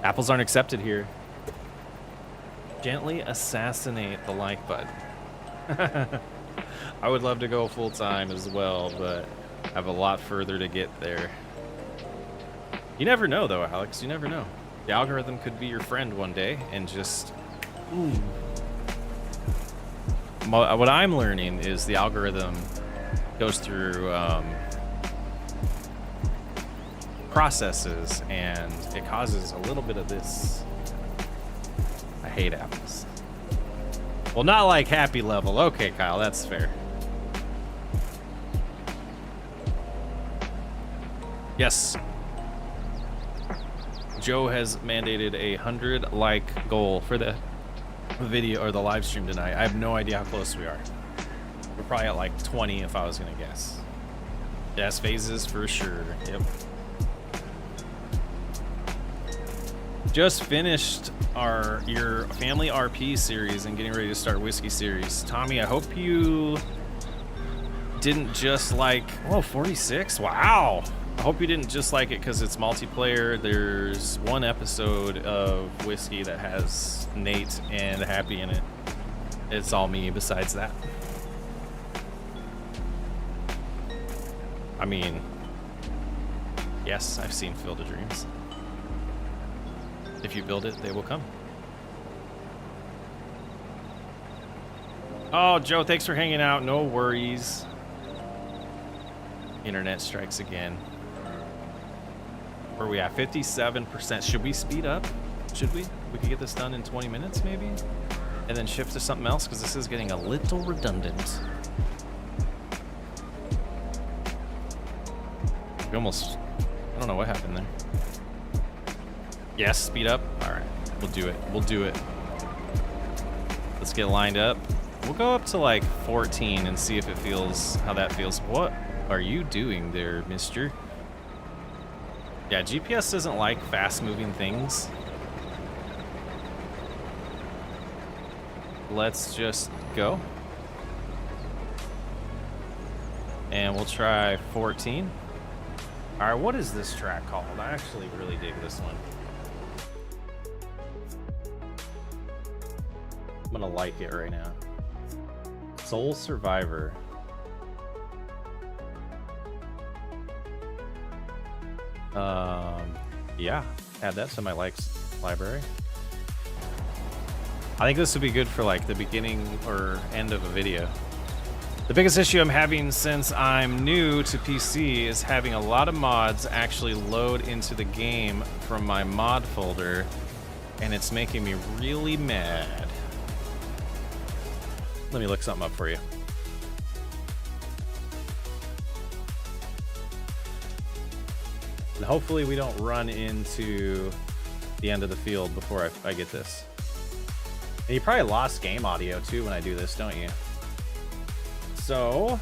Apples aren't accepted here. Gently assassinate the like button. I would love to go full time as well, but I have a lot further to get there. You never know though, Alex, you never know. The algorithm could be your friend one day and just... Ooh. What I'm learning is the algorithm goes through processes and it causes a little bit of this. I hate apples. Well, not like happy level. Okay, Kyle, that's fair. Yes. Joe has mandated a 100 like goal for the video or the live stream tonight. I have no idea how close we are. We're probably at like 20 if I was gonna guess. Yes, phases for sure. Yep. Just finished your family RP series and getting ready to start whiskey series. Tommy, I hope you didn't just like 46. Wow. I hope you didn't just like it because it's multiplayer. There's one episode of whiskey that has Nate and Happy in it. It's all me besides that. I mean, yes, I've seen Field of Dreams. If you build it, they will come. Oh, Joe, thanks for hanging out. No worries. Internet strikes again. Where are we at? 57%. Should we speed up? Should we? We could get this done in 20 minutes, maybe? And then shift to something else, because this is getting a little redundant. We almost... I don't know what happened there. Yes, speed up. All right, we'll do it. We'll do it. Let's get lined up. We'll go up to like 14 and see if it feels how that feels. What are you doing there, mister? Yeah, GPS doesn't like fast-moving things. Let's just go. And we'll try 14. All right, what is this track called? I actually really dig this one. I'm gonna like it right now. Soul Survivor. Yeah, add that to my likes library. I think this would be good for like the beginning or end of a video. The biggest issue I'm having since I'm new to PC is having a lot of mods actually load into the game from my mod folder, and it's making me really mad. Let me look something up for you. And hopefully we don't run into the end of the field before I get this. And you probably lost game audio too when I do this, don't you? So,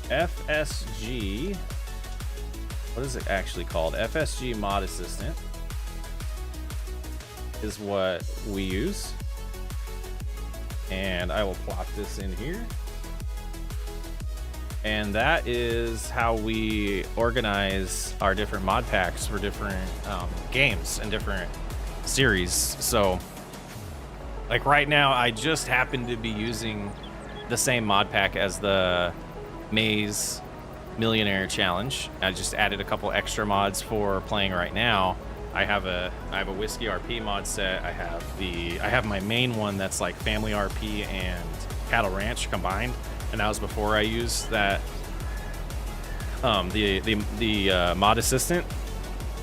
FSG, what is it actually called? FSG Mod Assistant is what we use. And I will plop this in here. And that is how we organize our different mod packs for different games and different series. So, like right now, I just happen to be using the same mod pack as the Maze Millionaire Challenge. I just added a couple extra mods for playing right now. I have a Whiskey RP mod set. I have my main one that's like Family RP and Cattle Ranch combined, and that was before I used that the mod assistant.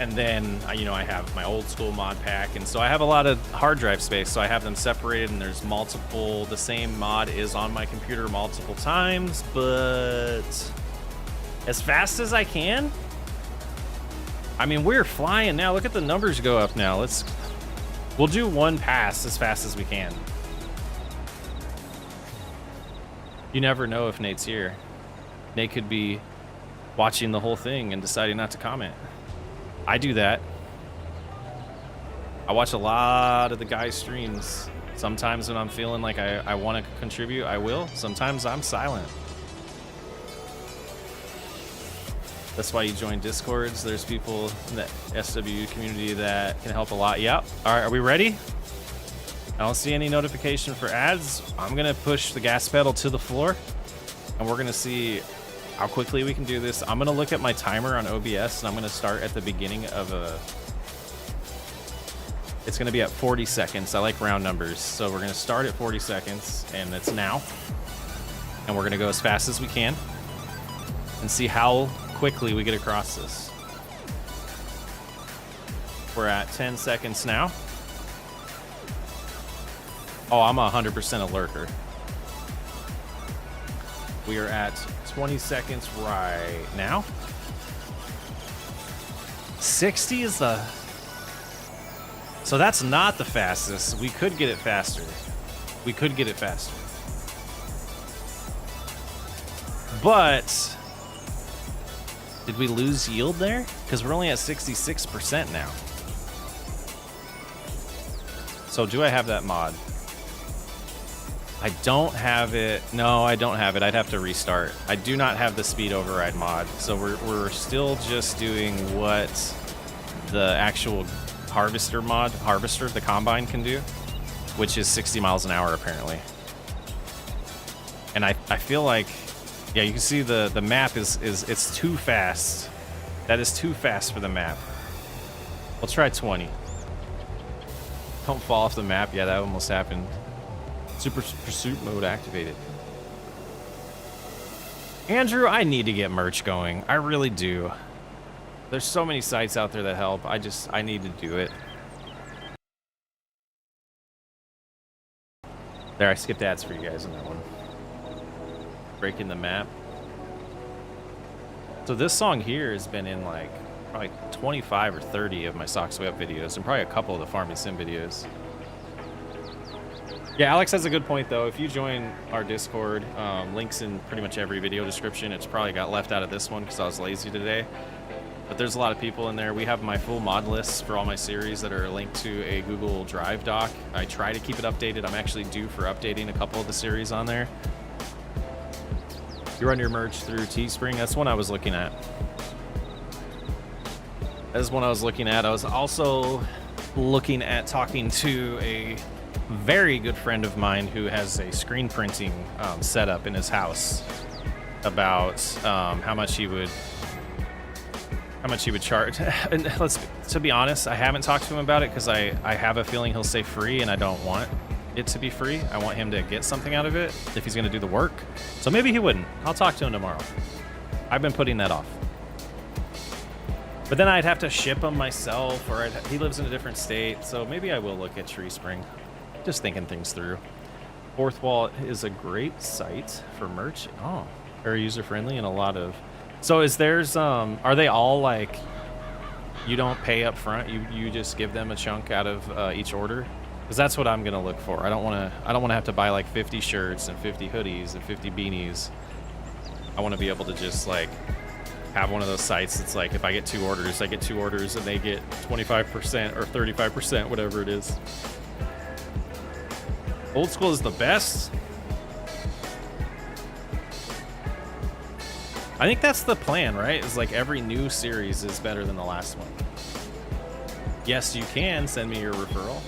And then I have my old school mod pack, and so I have a lot of hard drive space, so I have them separated, and there's multiple, the same mod is on my computer multiple times, but as fast as I can. I mean, we're flying now. Look at the numbers go up now. We'll do one pass as fast as we can. You never know if Nate's here. Nate could be watching the whole thing and deciding not to comment. I do that. I watch a lot of the guys' streams. Sometimes when I'm feeling like I want to contribute, I will. Sometimes I'm silent. That's why you join Discords. There's people in the SW community that can help a lot. Yep. All right, are we ready? I don't see any notification for ads. I'm gonna push the gas pedal to the floor, and we're gonna see how quickly we can do this. I'm gonna look at my timer on OBS, and I'm gonna start at the beginning of it's gonna be at 40 seconds. I like round numbers. So we're gonna start at 40 seconds, and it's now. And we're gonna go as fast as we can and see how quickly we get across this. We're at 10 seconds now. Oh, I'm 100% a lurker. We are at 20 seconds right now. 60 is the... So that's not the fastest. We could get it faster. We could get it faster. But... did we lose yield there? Because we're only at 66% now. So do I have that mod? I don't have it. No, I don't have it. I'd have to restart. I do not have the speed override mod. So we're still just doing what the actual harvester, the combine can do, which is 60 miles an hour apparently. And I feel like, yeah, you can see the map it's too fast. That is too fast for the map. We'll try 20. Don't fall off the map. Yeah, that almost happened. Super pursuit mode activated. Andrew, I need to get merch going. I really do. There's so many sites out there that help. I need to do it. There, I skipped ads for you guys on that one. Breaking the map. So this song here has been in like probably 25 or 30 of my Socks Way Up videos, and probably a couple of the Farming Sim videos. Yeah, Alex has a good point though. If you join our Discord, links in pretty much every video description. It's probably got left out of this one because I was lazy today. But there's a lot of people in there. We have my full mod list for all my series that are linked to a Google Drive doc. I try to keep it updated. I'm actually due for updating a couple of the series on there. You run your merch through Teespring. That's one I was looking at. That's one I was looking at. I was also looking at talking to a very good friend of mine who has a screen printing setup in his house about how much he would how much he would charge. And to be honest, I haven't talked to him about it because I have a feeling he'll say free, and I don't want it to be free. I want him to get something out of it if he's going to do the work. So maybe he wouldn't. I'll talk to him tomorrow. I've been putting that off. But then I'd have to ship him myself, or he lives in a different state, so maybe I will look at Tree Spring. Just thinking things through. Fourth Wall is a great site for merch. Oh, very user-friendly and a lot of... So is theirs, are they all like, you don't pay up front, you just give them a chunk out of each order? Because that's what I'm gonna look for. I don't wanna have to buy like 50 shirts and 50 hoodies and 50 beanies. I wanna be able to just like have one of those sites that's like, if I get 2 orders, I get 2 orders and they get 25% or 35%, whatever it is. Old school is the best. I think that's the plan, right? It's like every new series is better than the last one. Yes, you can send me your referral.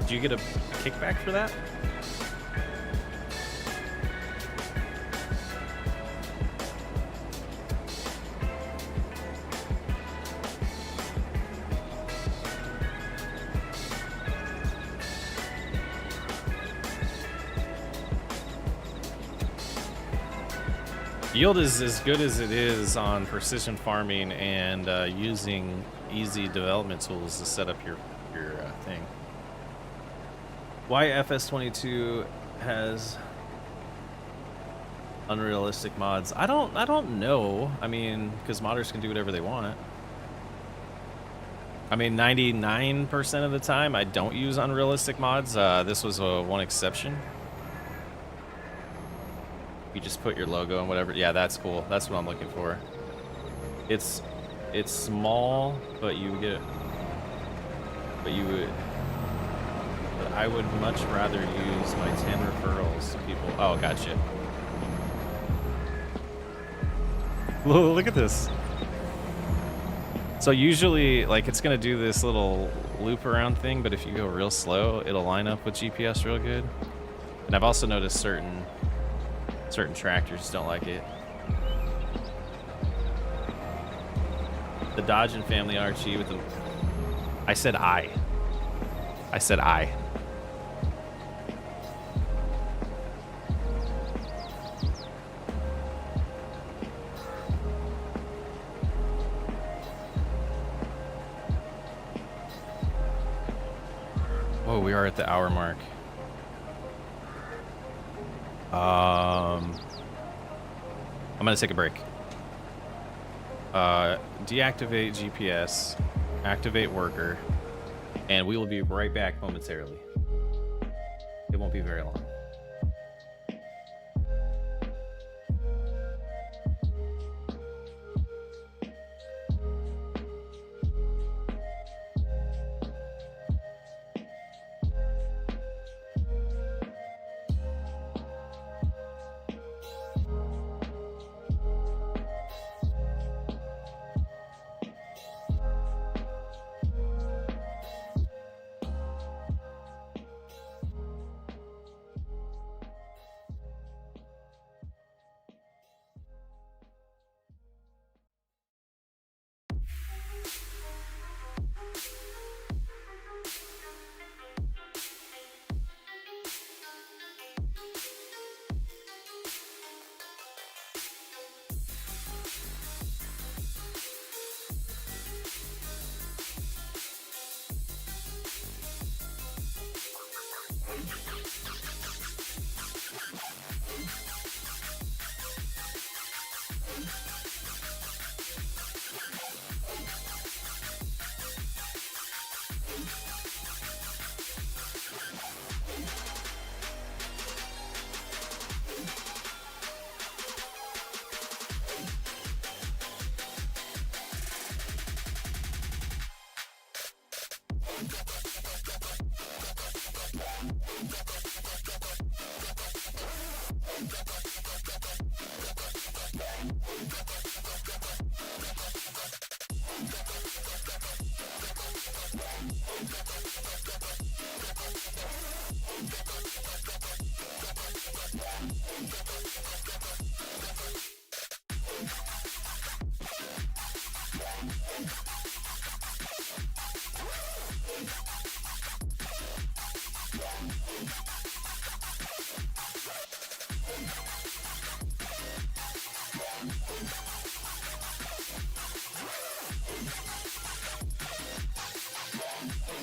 Did you get a kickback for that? Yield is as good as it is on precision farming and using easy development tools to set up your thing. Why FS22 has unrealistic mods? I don't know. I mean, because modders can do whatever they want. I mean, 99% of the time I don't use unrealistic mods. This was one exception. You just put your logo and whatever. Yeah, that's cool. That's what I'm looking for. It's small, but you get, but I would much rather use my 10 referrals to people. Oh, gotcha. Look at this. So usually, like, it's gonna do this little loop around thing, but if you go real slow, it'll line up with GPS real good. And I've also noticed certain tractors don't like it. The Dodge and Family Archie with the... I said I. Whoa, we are at the hour mark. I'm gonna take a break. Deactivate GPS, activate worker, and we will be right back momentarily. It won't be very long.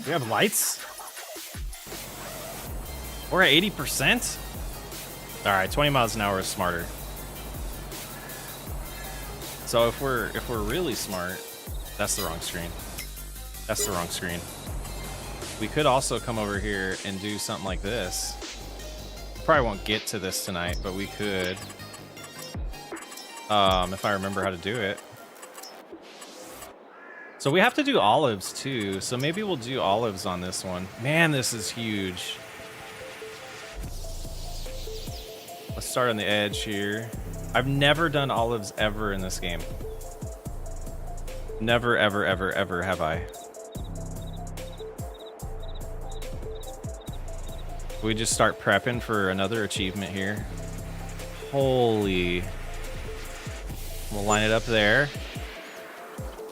We have lights? We're at 80%? All right, 20 miles an hour is smarter. So if we're really smart, that's the wrong screen. That's the wrong screen. We could also come over here and do something like this. Probably won't get to this tonight, but we could. If I remember how to do it. So we have to do olives too. So maybe we'll do olives on this one. Man, this is huge. Let's start on the edge here. I've never done olives ever in this game. Never, ever, ever, ever have I. We just start prepping for another achievement here. Holy. We'll line it up there.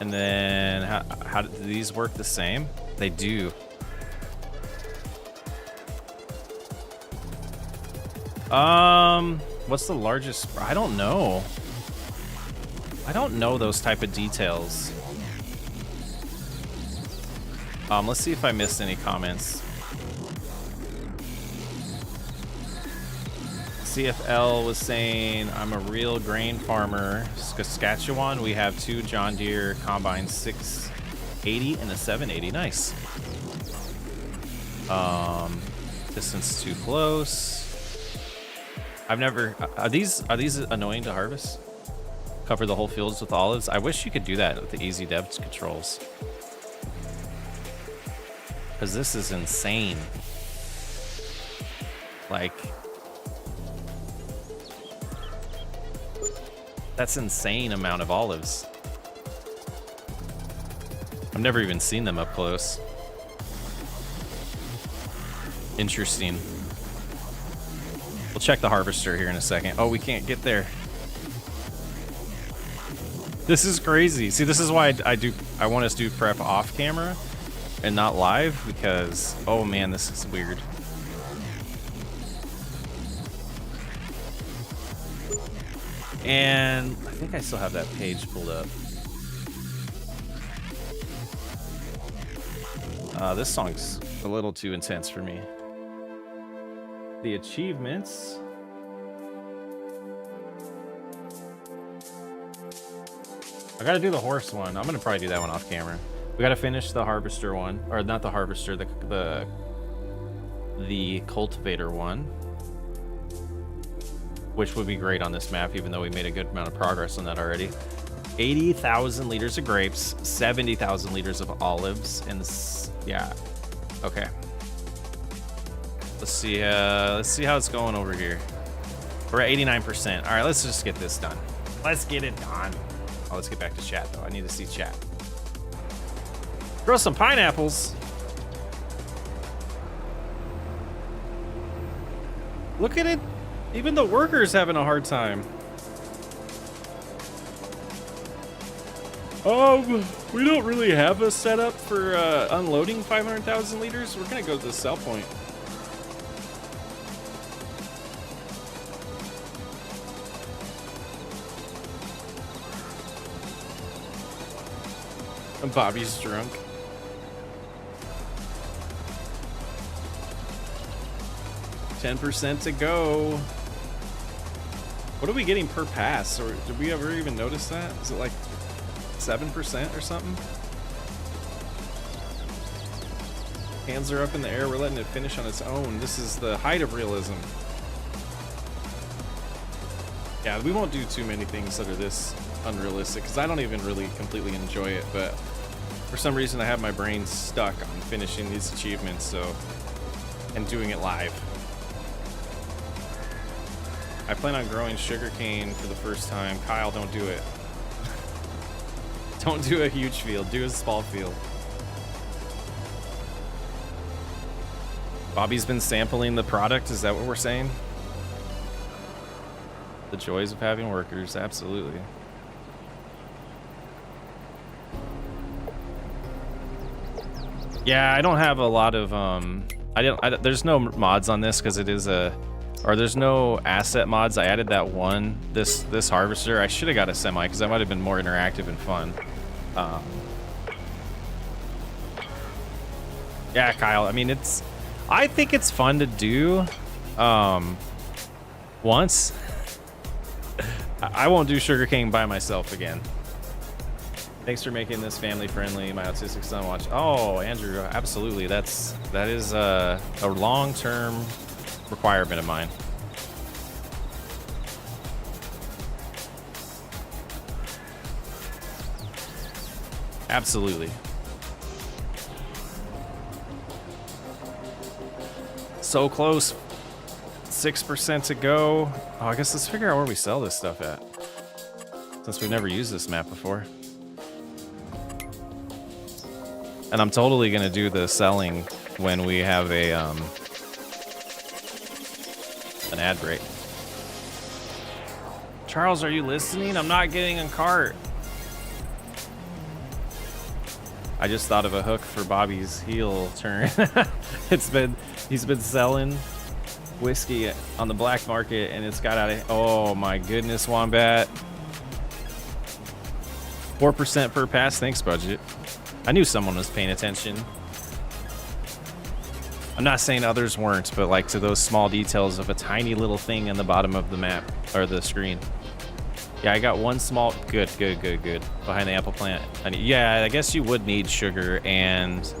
And then how do these work the same? They do. What's the largest? I don't know. I don't know those type of details. Let's see if I missed any comments. CFL was saying, I'm a real grain farmer. Saskatchewan, we have 2 John Deere combines, 680 and a 780. Nice. Distance too close. I've never. Are these annoying to harvest? Cover the whole fields with olives. I wish you could do that with the easy depth controls. Because this is insane. Like, that's insane amount of olives. I've never even seen them up close. Interesting. We'll check the harvester here in a second. Oh, we can't get there. This is crazy. See, this is why I want us to do prep off camera and not live, because, oh man, this is weird. And I think I still have that page pulled up. This song's a little too intense for me. The achievements. I gotta do the horse one. I'm gonna probably do that one off camera. We gotta finish the harvester one, or not the harvester, the cultivator one, which would be great on this map, even though we made a good amount of progress on that already. 80,000 liters of grapes, 70,000 liters of olives, and yeah, okay. Let's see how it's going over here. We're at 89%. All right, let's just get this done. Let's get it done. Oh, let's get back to chat though. I need to see chat. Grow some pineapples. Look at it. Even the workers having a hard time. We don't really have a setup for unloading 500,000 liters. We're gonna go to the sell point. And Bobby's drunk. $10% to go. What are we getting per pass? Or did we ever even notice that? Is it like 7% or something? Hands are up in the air. We're letting it finish on its own. This is the height of realism. Yeah, we won't do too many things that are this unrealistic, because I don't even really completely enjoy it, but for some reason I have my brain stuck on finishing these achievements, so, and doing it live. I plan on growing sugarcane for the first time. Kyle, don't do it. Don't do a huge field, do a small field. Bobby's been sampling the product, is that what we're saying? The joys of having workers, absolutely. Yeah, I don't have a lot of there's no mods on this because it is there's no asset mods. I added that one, this harvester. I should have got a semi because that might have been more interactive and fun. Yeah, Kyle, I mean, I think it's fun to do once. I won't do sugarcane by myself again. Thanks for making this family friendly. My autistic son watch. Oh, Andrew, absolutely. That is a long-term requirement of mine. Absolutely. So close. 6% to go. Oh, I guess let's figure out where we sell this stuff at, since we've never used this map before. And I'm totally gonna do the selling when we have a an ad break. Charles, are you listening? I'm not getting a cart. I just thought of a hook for Bobby's heel turn. He's been selling whiskey on the black market, and it's got out of, oh my goodness, Wombat. 4% per pass, thanks budget. I knew someone was paying attention. I'm not saying others weren't, but like to those small details of a tiny little thing in the bottom of the map or the screen. Yeah, I got one small, good, behind the apple plant. Yeah, I guess you would need sugar, and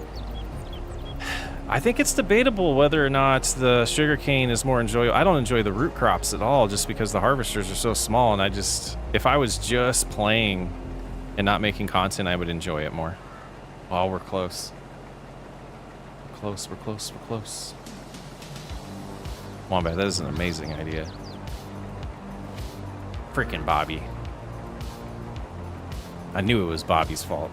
I think it's debatable whether or not the sugarcane is more enjoyable. I don't enjoy the root crops at all, just because the harvesters are so small, and if I was just playing and not making content, I would enjoy it more. Oh, we're close. We're close. Wombat, that is an amazing idea. Freaking Bobby. I knew it was Bobby's fault.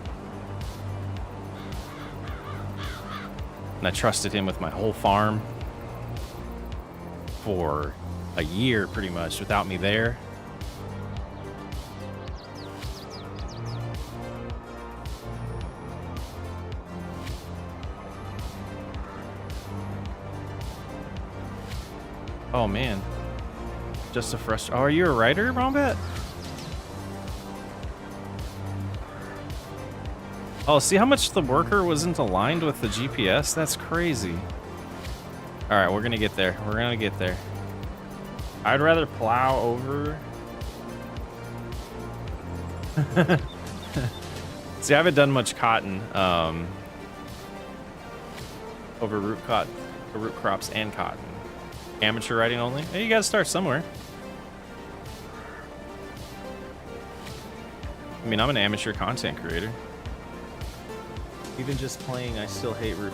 And I trusted him with my whole farm for a year, pretty much, without me there. Oh, man. Just a frustration. Oh, are you a writer, Wombat? Oh, see how much the worker wasn't aligned with the GPS? That's crazy. All right, we're gonna get there. We're gonna get there. I'd rather plow over. See, I haven't done much cotton over root crops and cotton. Amateur writing only. Hey, you gotta start somewhere. I mean, I'm an amateur content creator. Even just playing, I still hate root.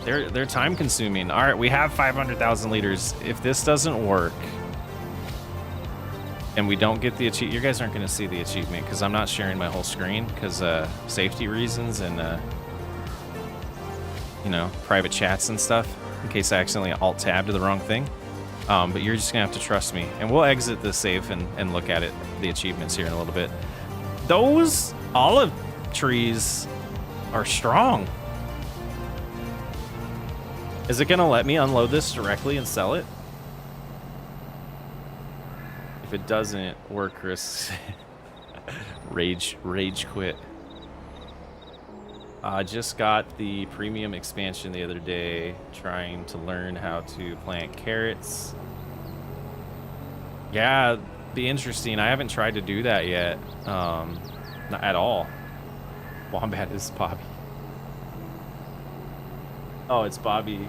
They're time consuming. All right, we have 500,000 liters. If this doesn't work and we don't get the achievement, you guys aren't going to see the achievement because I'm not sharing my whole screen because safety reasons and you know, private chats and stuff in case I accidentally alt tab to the wrong thing. But you're just gonna have to trust me, and we'll exit the save and look at it, the achievements here in a little bit. Those olive trees are strong. Is it gonna let me unload this directly and sell it? If it doesn't work, Chris, rage quit. I just got the premium expansion the other day, trying to learn how to plant carrots. Yeah, be interesting. I haven't tried to do that yet, not at all. Wombat is Bobby. Oh, it's Bobby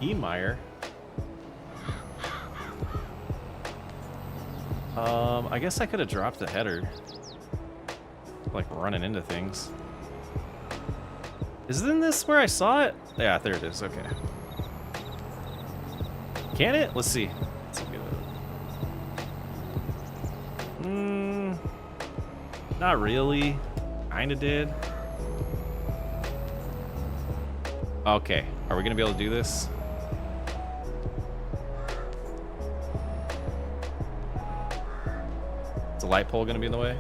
Emeyer. I guess I could have dropped the header, like running into things. Isn't this where I saw it? Yeah, there it is. Okay. Can it? Let's see. Let's look at it. Not really. Kinda did. Okay. Are we gonna be able to do this? Is the light pole gonna be in the way?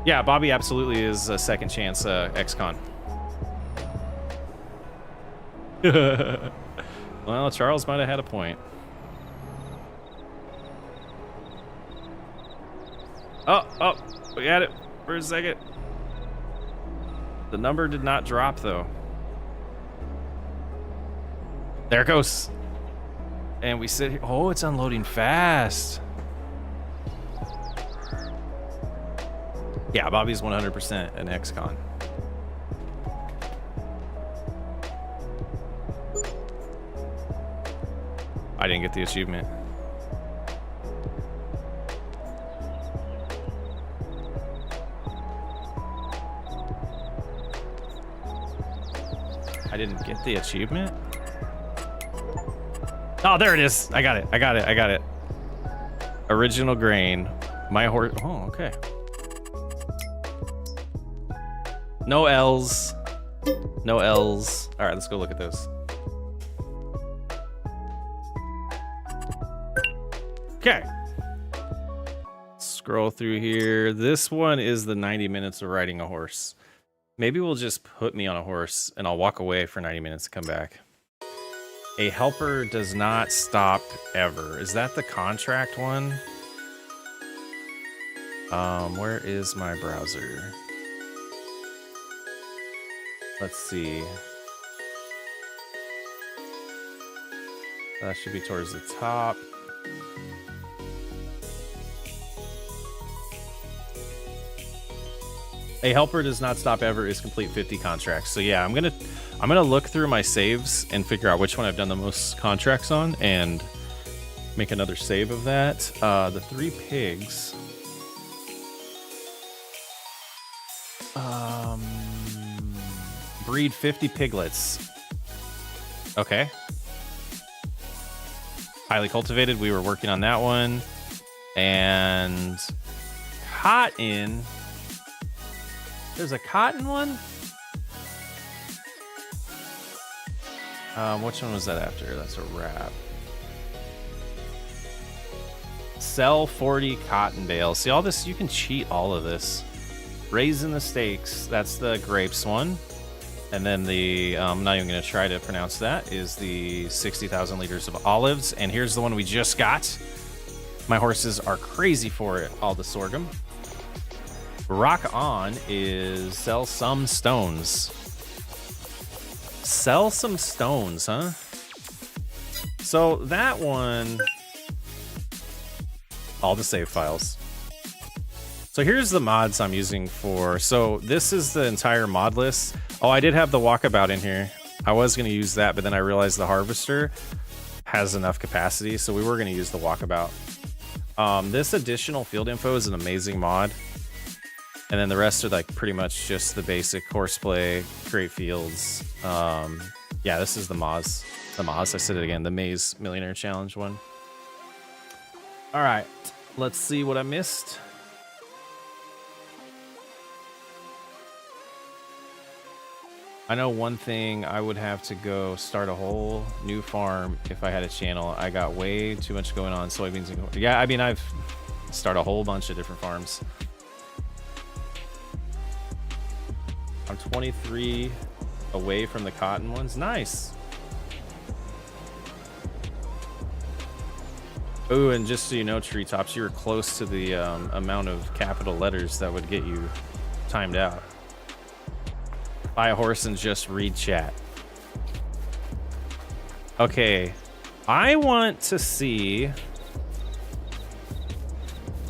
Yeah, Bobby absolutely is a second chance ex-con. Well, Charles might have had a point. Oh, we had it for a second. The number did not drop, though. There it goes. And we sit here. Oh, it's unloading fast. Yeah, Bobby's 100% an ex-con. I didn't get the achievement. I didn't get the achievement? Oh, there it is. I got it. Original grain. My horse. Oh, okay. No L's. No L's. All right, let's go look at this. Okay. Scroll through here. This one is the 90 minutes of riding a horse. Maybe we'll just put me on a horse and I'll walk away for 90 minutes to come back. A helper does not stop ever. Is that the contract one? Where is my browser? Let's see. That should be towards the top. A helper does not stop ever is complete 50 contracts. So yeah, I'm gonna look through my saves and figure out which one I've done the most contracts on and make another save of that. The 3 pigs. Breed 50 piglets. Okay. Highly cultivated. We were working on that one. And cotton. There's a cotton one? Which one was that after? That's a wrap. Sell 40 cotton bales. See all this? You can cheat all of this. Raising the stakes. That's the grapes one. And then the, I'm not even going to try to pronounce that, is the 60,000 liters of olives. And here's the one we just got. My horses are crazy for it. All the sorghum. Rock on is sell some stones. Sell some stones, huh? So that one, all the save files. So here's the mods I'm using for, so this is the entire mod list. Oh, I did have the walkabout in here. I was going to use that, but then I realized the harvester has enough capacity, so we were going to use the walkabout. This additional field info is an amazing mod. And then the rest are like pretty much just the basic horseplay, create fields. Yeah, this is the Moz. I said it again, the Maze Millionaire Challenge one. All right, let's see what I missed. I know one thing, I would have to go start a whole new farm if I had a channel. I got way too much going on, soybeans and corn. Yeah, I mean, I've started a whole bunch of different farms. I'm 23 away from the cotton ones. Nice. Oh, and just so you know, Treetops, you were close to the amount of capital letters that would get you timed out. Buy a horse and just read chat. Okay, I want to see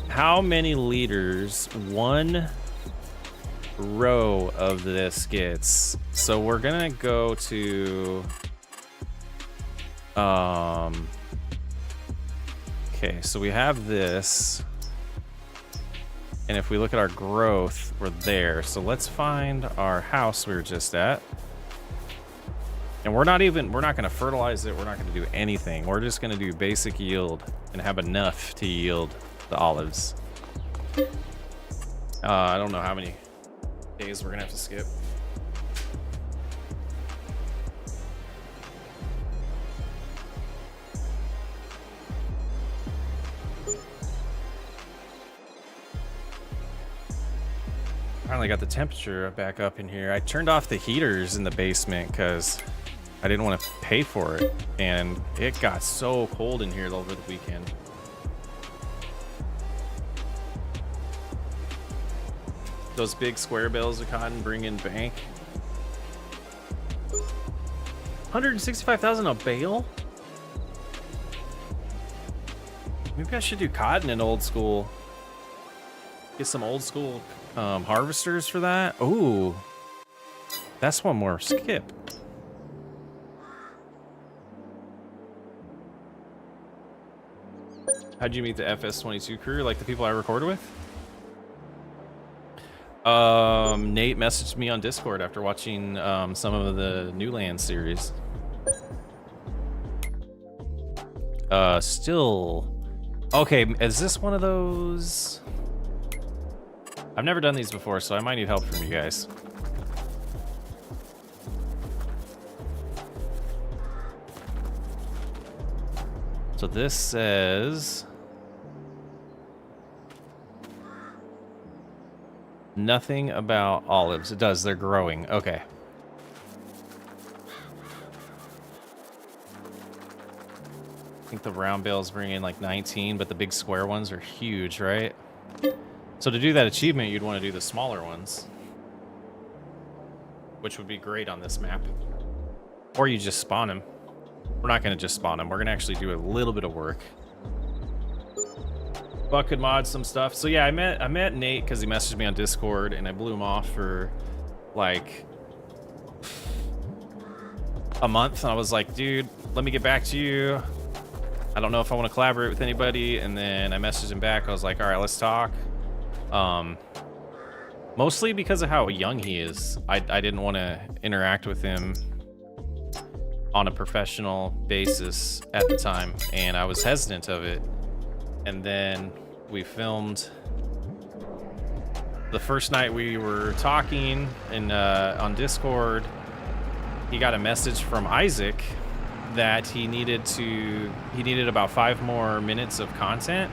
how many liters one row of this gets. So we're gonna go to okay, so we have this, and if we look at our growth, we're there. So let's find our house we were just at, and we're not gonna fertilize it, we're not gonna do anything, we're just gonna do basic yield and have enough to yield the olives. I don't know how many days we're gonna have to skip. Finally got the temperature back up in here. I turned off the heaters in the basement because I didn't want to pay for it. And it got so cold in here over the weekend. Those big square bales of cotton bring in bank. 165,000 a bale? Maybe I should do cotton in old school. Get some old school harvesters for that. Ooh, that's one more skip. How'd you meet the FS22 crew? Like the people I recorded with? Nate messaged me on Discord after watching some of the New Land series. Still. Okay, is this one of those? I've never done these before, so I might need help from you guys. So this says nothing about olives. It does, they're growing. Okay. I think the round bales bring in like 19, but the big square ones are huge, right? So to do that achievement, you'd want to do the smaller ones, which would be great on this map. Or you just spawn them. We're not going to just spawn them. We're going to actually do a little bit of work. Buck could mod some stuff. So yeah, I met Nate because he messaged me on Discord, and I blew him off for like a month. And I was like, dude, let me get back to you. I don't know if I want to collaborate with anybody. And then I messaged him back. I was like, all right, let's talk. Mostly because of how young he is. I didn't want to interact with him on a professional basis at the time, and I was hesitant of it. And then we filmed the first night we were talking and on Discord, he got a message from Isaac that he needed about 5 more minutes of content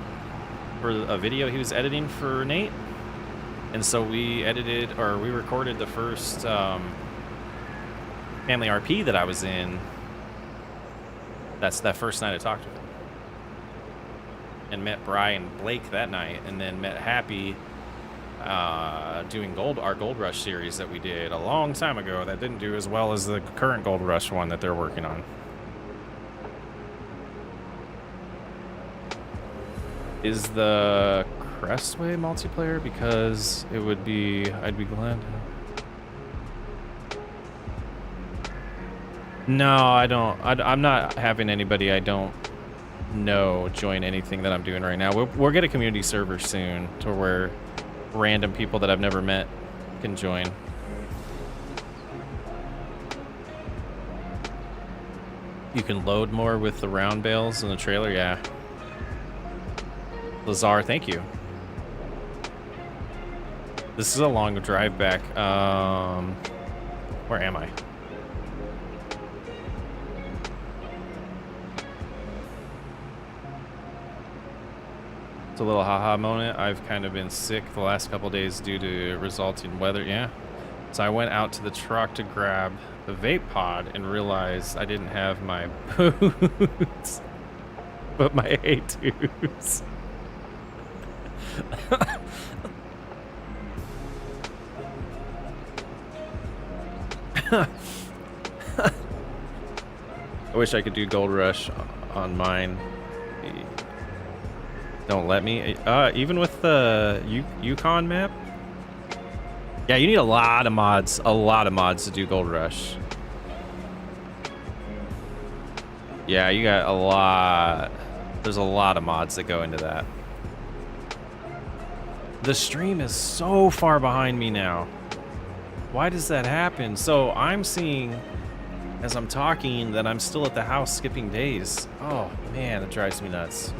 for a video he was editing for Nate. And so we recorded the first family RP that I was in. That's that first night I talked with him. And met Brian Blake that night, and then met Happy doing our Gold Rush series that we did a long time ago that didn't do as well as the current Gold Rush one that they're working on. Is the Crestway multiplayer? Because it would be, I'd be glad to. No, I don't. I'm not having anybody I don't know join anything that I'm doing right now. We'll get a community server soon to where random people that I've never met can join. You can load more with the round bales in the trailer, yeah. Lazar, thank you. This is a long drive back. Where am I? It's a little haha moment. I've kind of been sick the last couple days due to resulting weather. Yeah. So I went out to the truck to grab the vape pod and realized I didn't have my boots, but my A2s. I wish I could do Gold Rush on mine. Don't let me. Even with the Yukon map. Yeah, you need a lot of mods. A lot of mods to do Gold Rush. Yeah, you got a lot. There's a lot of mods that go into that. The stream is so far behind me now. Why does that happen? So I'm seeing, as I'm talking, that I'm still at the house skipping days. Oh man, that drives me nuts.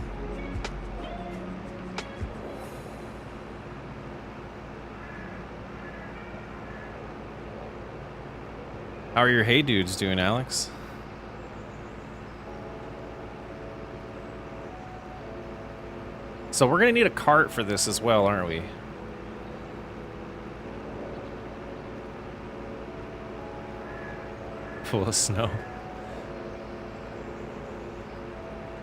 How are your hey dudes doing, Alex? So we're gonna need a cart for this as well, aren't we? full of snow.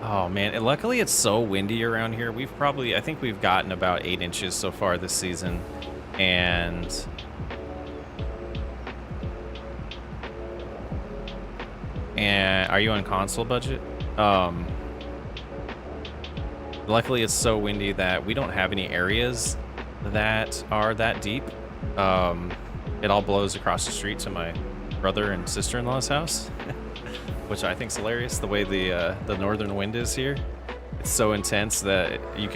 Oh man, and luckily it's so windy around here. I think we've gotten about 8 inches so far this season. And are you on console budget? Luckily it's so windy that we don't have any areas that are that deep. It all blows across the street to my brother and sister-in-law's house, which I think is hilarious. The way the northern wind is here, it's so intense that you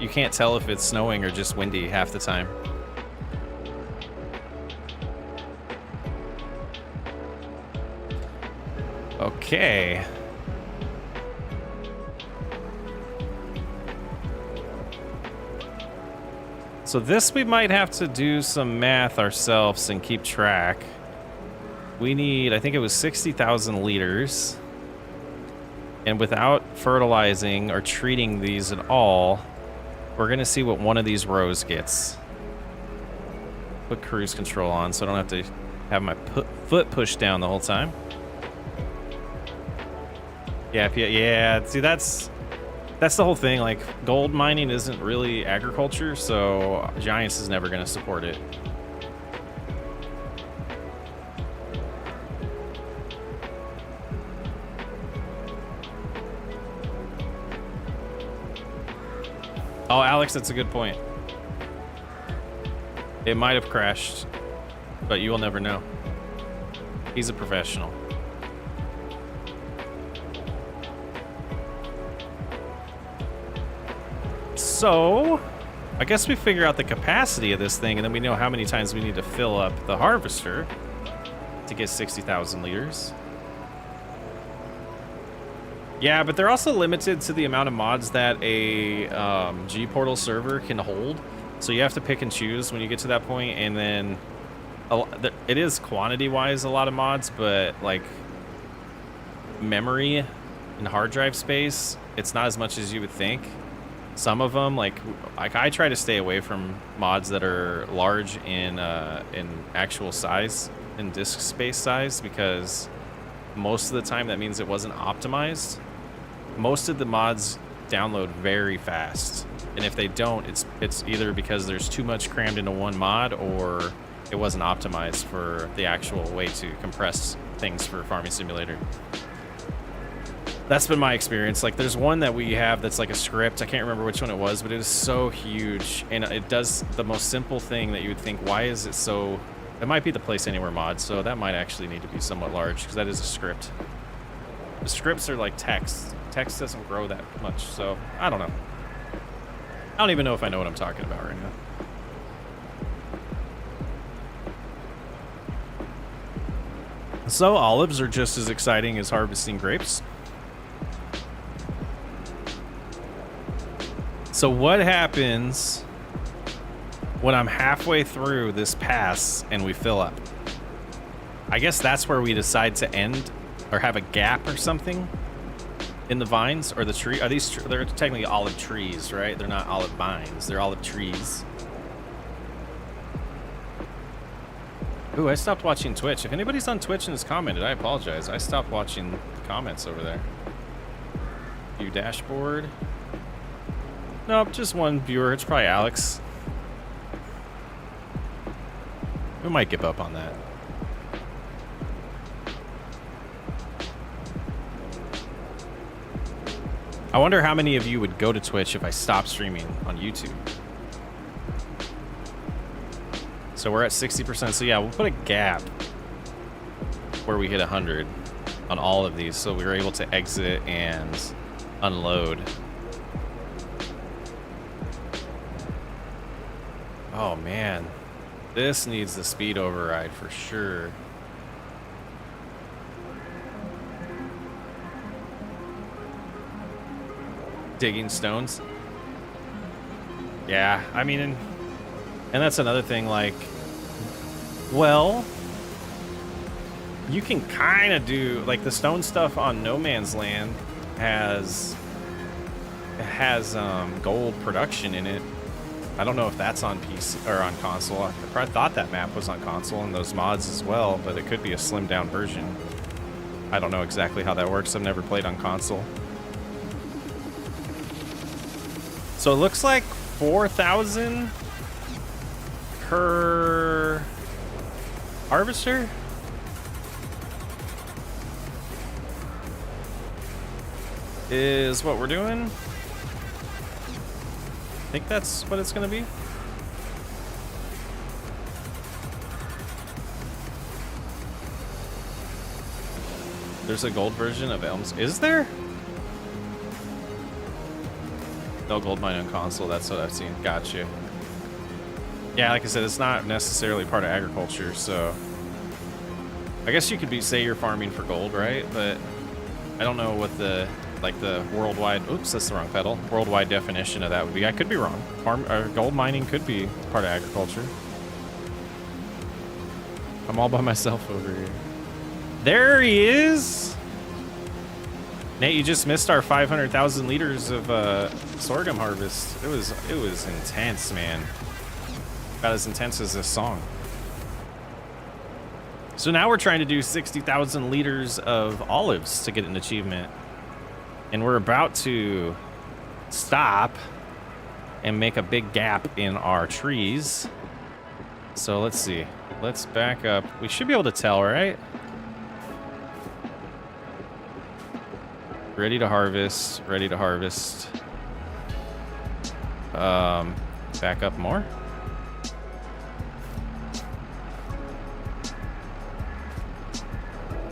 can't tell if it's snowing or just windy half the time. Okay. So this we might have to do some math ourselves and keep track. We need, I think it was 60,000 liters. And without fertilizing or treating these at all, we're gonna see what one of these rows gets. Put cruise control on so I don't have to have my foot pushed down the whole time. Yeah, see that's the whole thing. Like, gold mining isn't really agriculture, so Giants is never gonna support it. Oh, Alex, that's a good point. It might have crashed, but you will never know. He's a professional. So, I guess we figure out the capacity of this thing, and then we know how many times we need to fill up the harvester to get 60,000 liters. Yeah, but they're also limited to the amount of mods that a G-Portal server can hold. So you have to pick and choose when you get to that point, and then it is quantity-wise a lot of mods, but like memory and hard drive space, it's not as much as you would think. Some of them, like I try to stay away from mods that are large in actual size, in disk space size, because most of the time that means it wasn't optimized. Most of the mods download very fast, and if they don't, it's either because there's too much crammed into one mod, or it wasn't optimized for the actual way to compress things for Farming Simulator. That's been my experience. Like, there's one that we have that's like a script. I can't remember which one it was, but it is so huge, and it does the most simple thing that you would think, why is it so... It might be the Place Anywhere mod, so that might actually need to be somewhat large, because that is a script. The scripts are like text. Text doesn't grow that much, so I don't know. I don't even know if I know what I'm talking about right now. So olives are just as exciting as harvesting grapes. So what happens when I'm halfway through this pass and we fill up? I guess that's where we decide to end, or have a gap or something in the vines or the tree. Are these they're technically olive trees, right? They're not olive vines, they're olive trees. Ooh, I stopped watching Twitch. If anybody's on Twitch and has commented, I apologize. I stopped watching the comments over there. View dashboard. Nope, just one viewer. It's probably Alex. We might give up on that. I wonder how many of you would go to Twitch if I stopped streaming on YouTube. So we're at 60%. So yeah, we'll put a gap where we hit 100 on all of these, so we were able to exit and unload. Oh man, this needs the speed override for sure. Digging stones. Yeah, I mean, and that's another thing, like, well, you can kind of do, like, the stone stuff on No Man's Land has gold production in it. I don't know if that's on PC or on console. I probably thought that map was on console and those mods as well, but it could be a slimmed down version. I don't know exactly how that works. I've never played on console. So it looks like 4,000 per harvester. Is what we're doing. I think that's what it's gonna be. There's a gold version of Elms. Is there? No gold mine on console, that's what I've seen. Gotcha. Yeah, like I said, it's not necessarily part of agriculture, so I guess you could say you're farming for gold, right? But I don't know what the worldwide, oops, that's the wrong pedal, worldwide definition of that would be. I could be wrong. Gold mining could be part of agriculture. I'm all by myself over here. There he is! Nate, you just missed our 500,000 liters of sorghum harvest. It was intense, man. About as intense as this song. So now we're trying to do 60,000 liters of olives to get an achievement. And we're about to stop and make a big gap in our trees. So let's see. Let's back up. We should be able to tell, right? Ready to harvest. Ready to harvest. Back up more.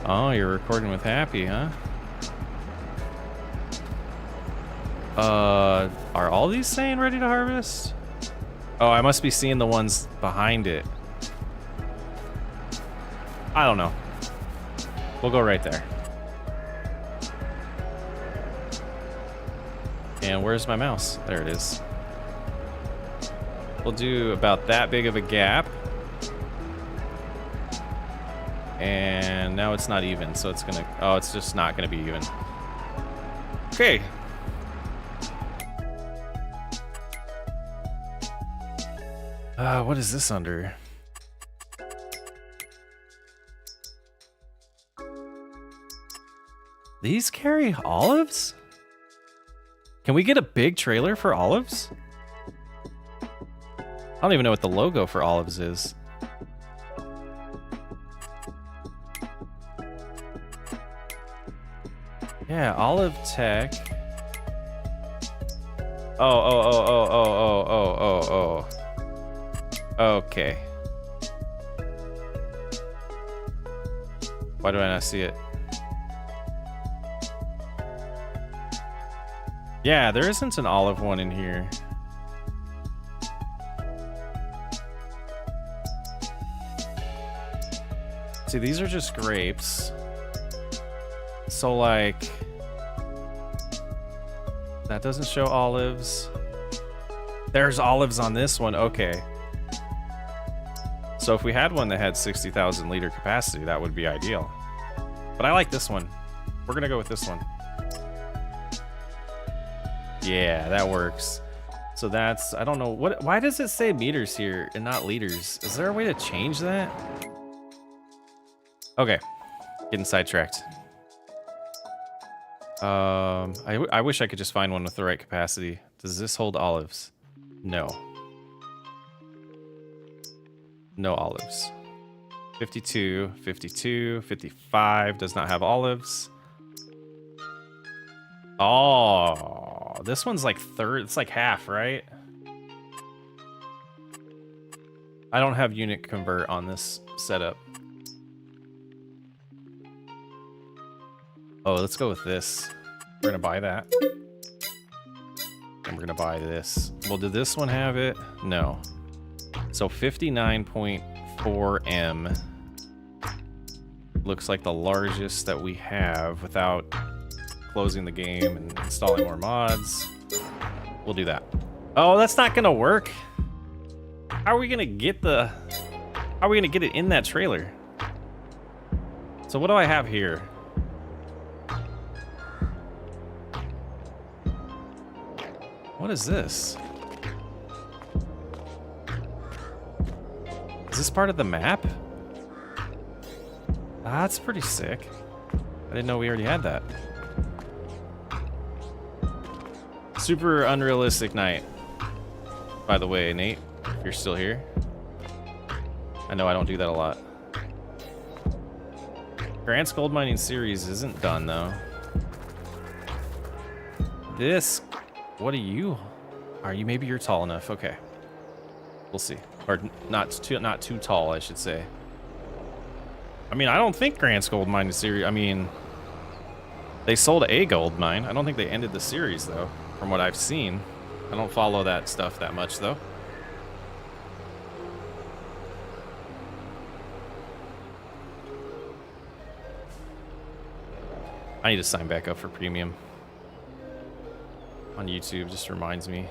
Oh, you're recording with Happy, huh? Are all these saying ready to harvest? Oh, I must be seeing the ones behind it. I don't know. We'll go right there. And where's my mouse? There it is. We'll do about that big of a gap. And now it's not even, so it's gonna, oh, it's just not gonna be even. Okay. What is this under? These carry olives? Can we get a big trailer for olives? I don't even know what the logo for olives is. Yeah, Olive Tech. Oh. Okay. Why do I not see it? Yeah, there isn't an olive one in here. See, these are just grapes. So, like, that doesn't show olives. There's olives on this one. Okay. So if we had one that had 60,000 liter capacity, that would be ideal. But I like this one. We're gonna go with this one. Yeah, that works. So that's, I don't know, why does it say meters here and not liters? Is there a way to change that? Okay, getting sidetracked. I wish I could just find one with the right capacity. Does this hold olives? No. No olives. 52, 52, 55 does not have olives. Oh, this one's like third, it's like half, right? I don't have unit convert on this setup. Oh, let's go with this. We're gonna buy that. And we're gonna buy this. Well, did this one have it? No. So 59.4 M looks like the largest that we have without closing the game and installing more mods. We'll do that. Oh, that's not gonna work. How are we gonna get it in that trailer? So what do I have here? What is this? Is this part of the map? That's pretty sick. I didn't know we already had that. Super unrealistic night. By the way, Nate, if you're still here. I know I don't do that a lot. Grant's gold mining series isn't done though. This, what are you? Are you, maybe you're tall enough? Okay, we'll see. Or not too tall, I should say. I mean, I don't think Grant's gold mining series. I mean, they sold a gold mine. I don't think they ended the series though, from what I've seen. I don't follow that stuff that much though. I need to sign back up for premium on YouTube, just reminds me.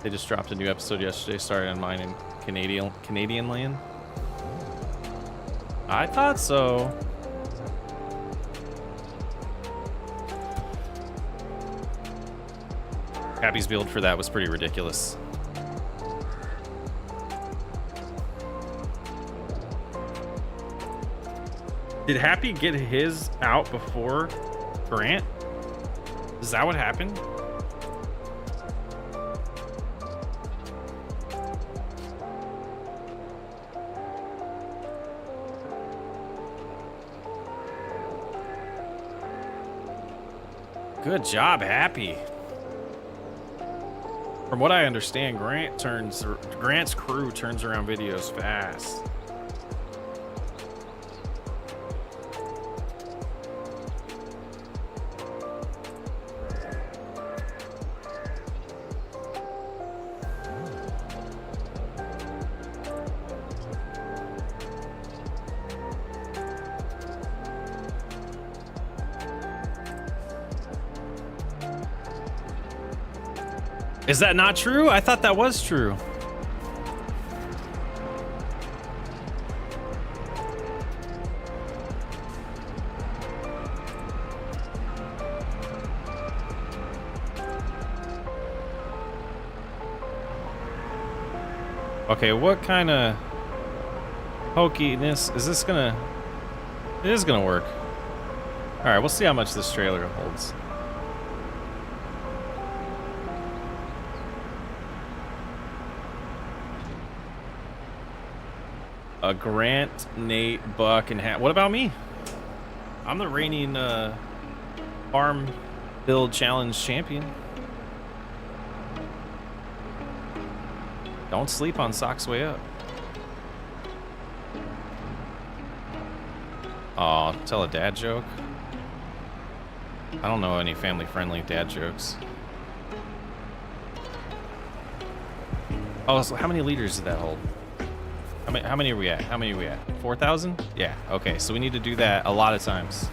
They just dropped a new episode yesterday, started on mine in Canadian land. I thought so. Happy's build for that was pretty ridiculous. Did Happy get his out before Grant? Is that what happened? Good job, Happy. From what I understand, Grant's crew turns around videos fast. Is that not true? I thought that was true. Okay, what kind of hokiness is this gonna... It is gonna work. Alright, we'll see how much this trailer holds. A Grant, Nate, Buck, and Hat. What about me? I'm the reigning farm build challenge champion. Don't sleep on Sock's way up. Aw, tell a dad joke. I don't know any family-friendly dad jokes. Oh, so how many liters did that hold? How many are we at? How many are we at? 4,000? Yeah, okay, so we need to do that a lot of times.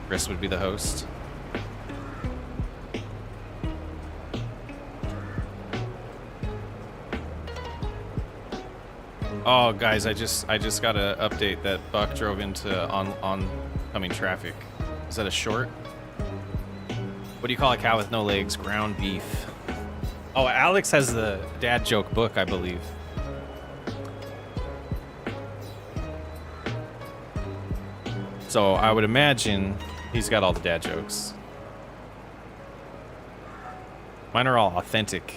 Chris would be the host. Oh, guys, I just got an update that Buck drove into oncoming traffic. Is that a short? What do you call a cow with no legs? Ground beef. Oh, Alex has the dad joke book, I believe. So I would imagine he's got all the dad jokes. Mine are all authentic.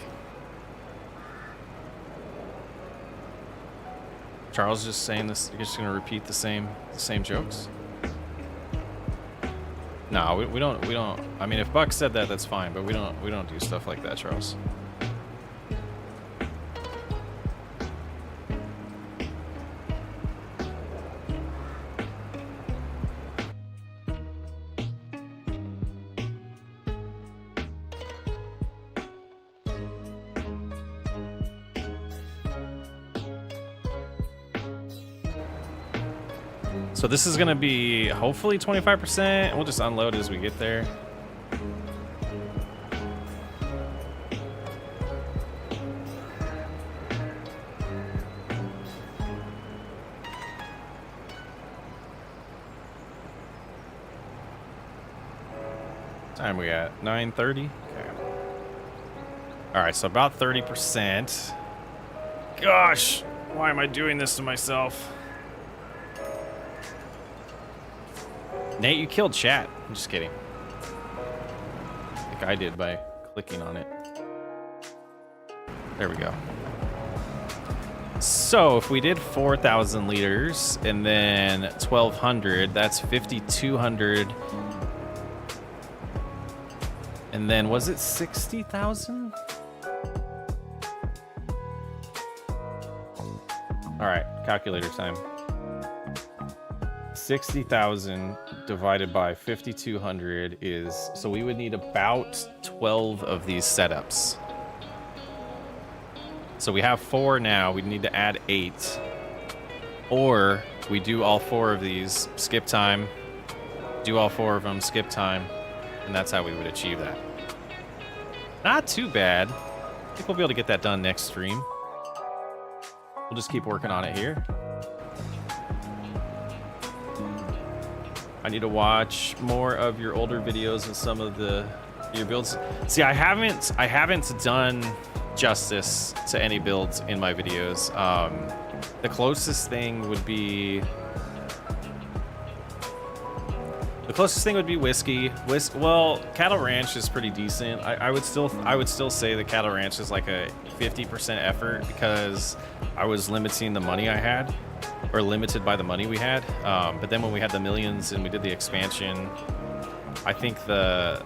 Charles just saying this. You're just gonna repeat the same jokes? No, we don't. I mean, if Buck said that, that's fine. But we don't do stuff like that, Charles. So this is gonna be hopefully 25%. We'll just unload as we get there. Time we at 9:30. Okay. All right, so about 30%. Gosh, why am I doing this to myself? Nate, you killed chat. I'm just kidding. Like I did by clicking on it. There we go. So if we did 4,000 liters and then 1,200, that's 5,200. And then was it 60,000? All right, calculator time. 60,000 divided by 5,200 is, so we would need about 12 of these setups. So we have 4 now, we need to add 8. Or we do all 4 of these, skip time, do all 4 of them, skip time, and that's how we would achieve that. Not too bad. I think we'll be able to get that done next stream. We'll just keep working on it here. I need to watch more of your older videos and some of your builds. See, I haven't done justice to any builds in my videos. The closest thing would be whiskey. Well, Cattle Ranch is pretty decent. I would still say the Cattle Ranch is like a 50% effort because I was limiting the money I had, or limited by the money we had. But then when we had the millions and we did the expansion, I think I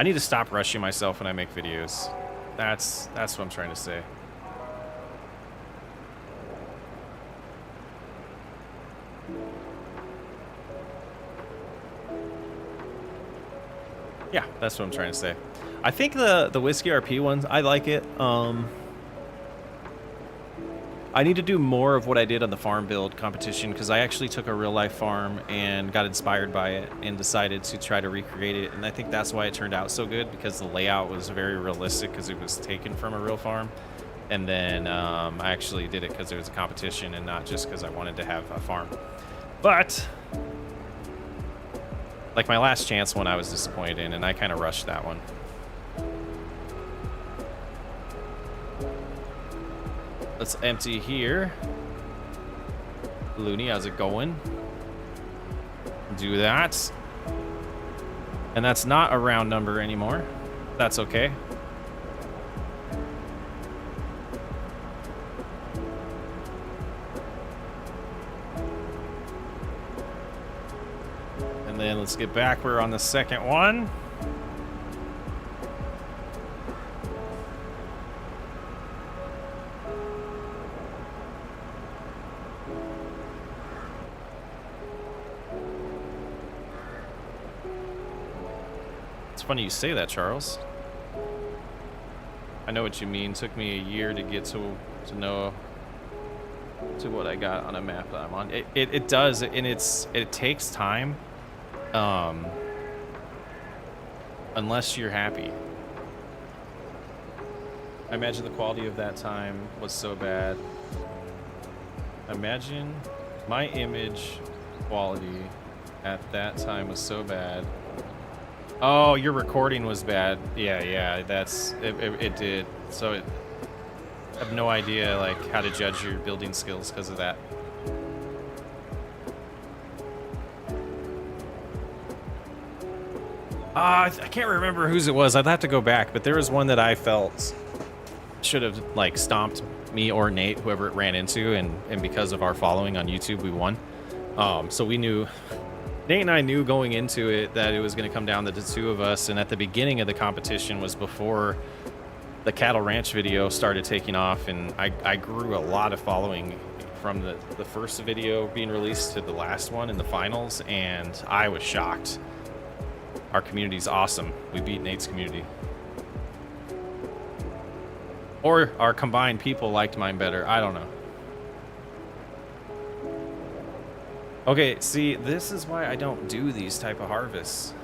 need to stop rushing myself when I make videos. That's what I'm trying to say. Yeah, that's what I'm trying to say. I think the Whiskey RP ones, I like it. I need to do more of what I did on the farm build competition because I actually took a real life farm and got inspired by it and decided to try to recreate it. And I think that's why it turned out so good, because the layout was very realistic because it was taken from a real farm. And then I actually did it because there was a competition and not just because I wanted to have a farm. But like my last chance one I was disappointed in, and I kind of rushed that one. Let's empty here. Looney, how's it going? Do that. And that's not a round number anymore. That's okay. And then let's get back. We're on the second one. Funny you say that, Charles. I know what you mean. Took me a year to get to know to what I got on a map that I'm on. It does, and it takes time. Unless you're happy. I imagine the quality of that time was so bad. Imagine my image quality at that time was so bad. Oh, your recording was bad. Yeah, that's it did. So I have no idea like how to judge your building skills because of that. I can't remember whose it was. I'd have to go back, but there was one that I felt should have like stomped me or Nate, whoever it ran into, and because of our following on YouTube, we won. So we knew. Nate and I knew going into it that it was going to come down to the two of us, and at the beginning of the competition was before the Cattle Ranch video started taking off, and I grew a lot of following from the first video being released to the last one in the finals, and I was shocked. Our community's awesome. We beat Nate's community. Or our combined people liked mine better. I don't know. Okay, see, this is why I don't do these type of harvests.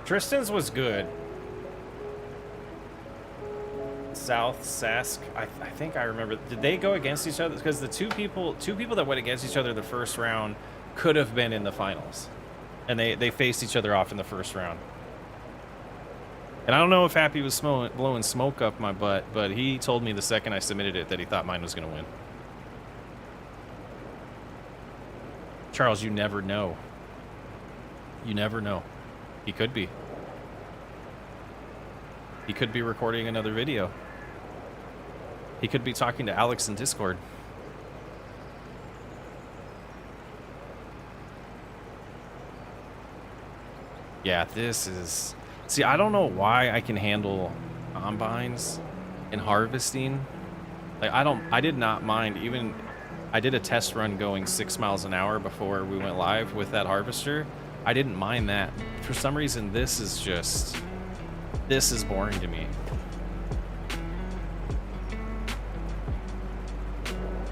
Tristan's was good. South Sask, I think I remember. Did they go against each other? Because the two people that went against each other the first round could have been in the finals. And they faced each other off in the first round. And I don't know if Happy was blowing smoke up my butt, but he told me the second I submitted it that he thought mine was going to win. Charles, you never know. You never know. He could be. He could be recording another video. He could be talking to Alex in Discord. Yeah, this is... See, I don't know why I can handle combines and harvesting. Like, I did not mind. Even, I did a test run going 6 miles an hour before we went live with that harvester. I didn't mind that. For some reason, this is just... This is boring to me.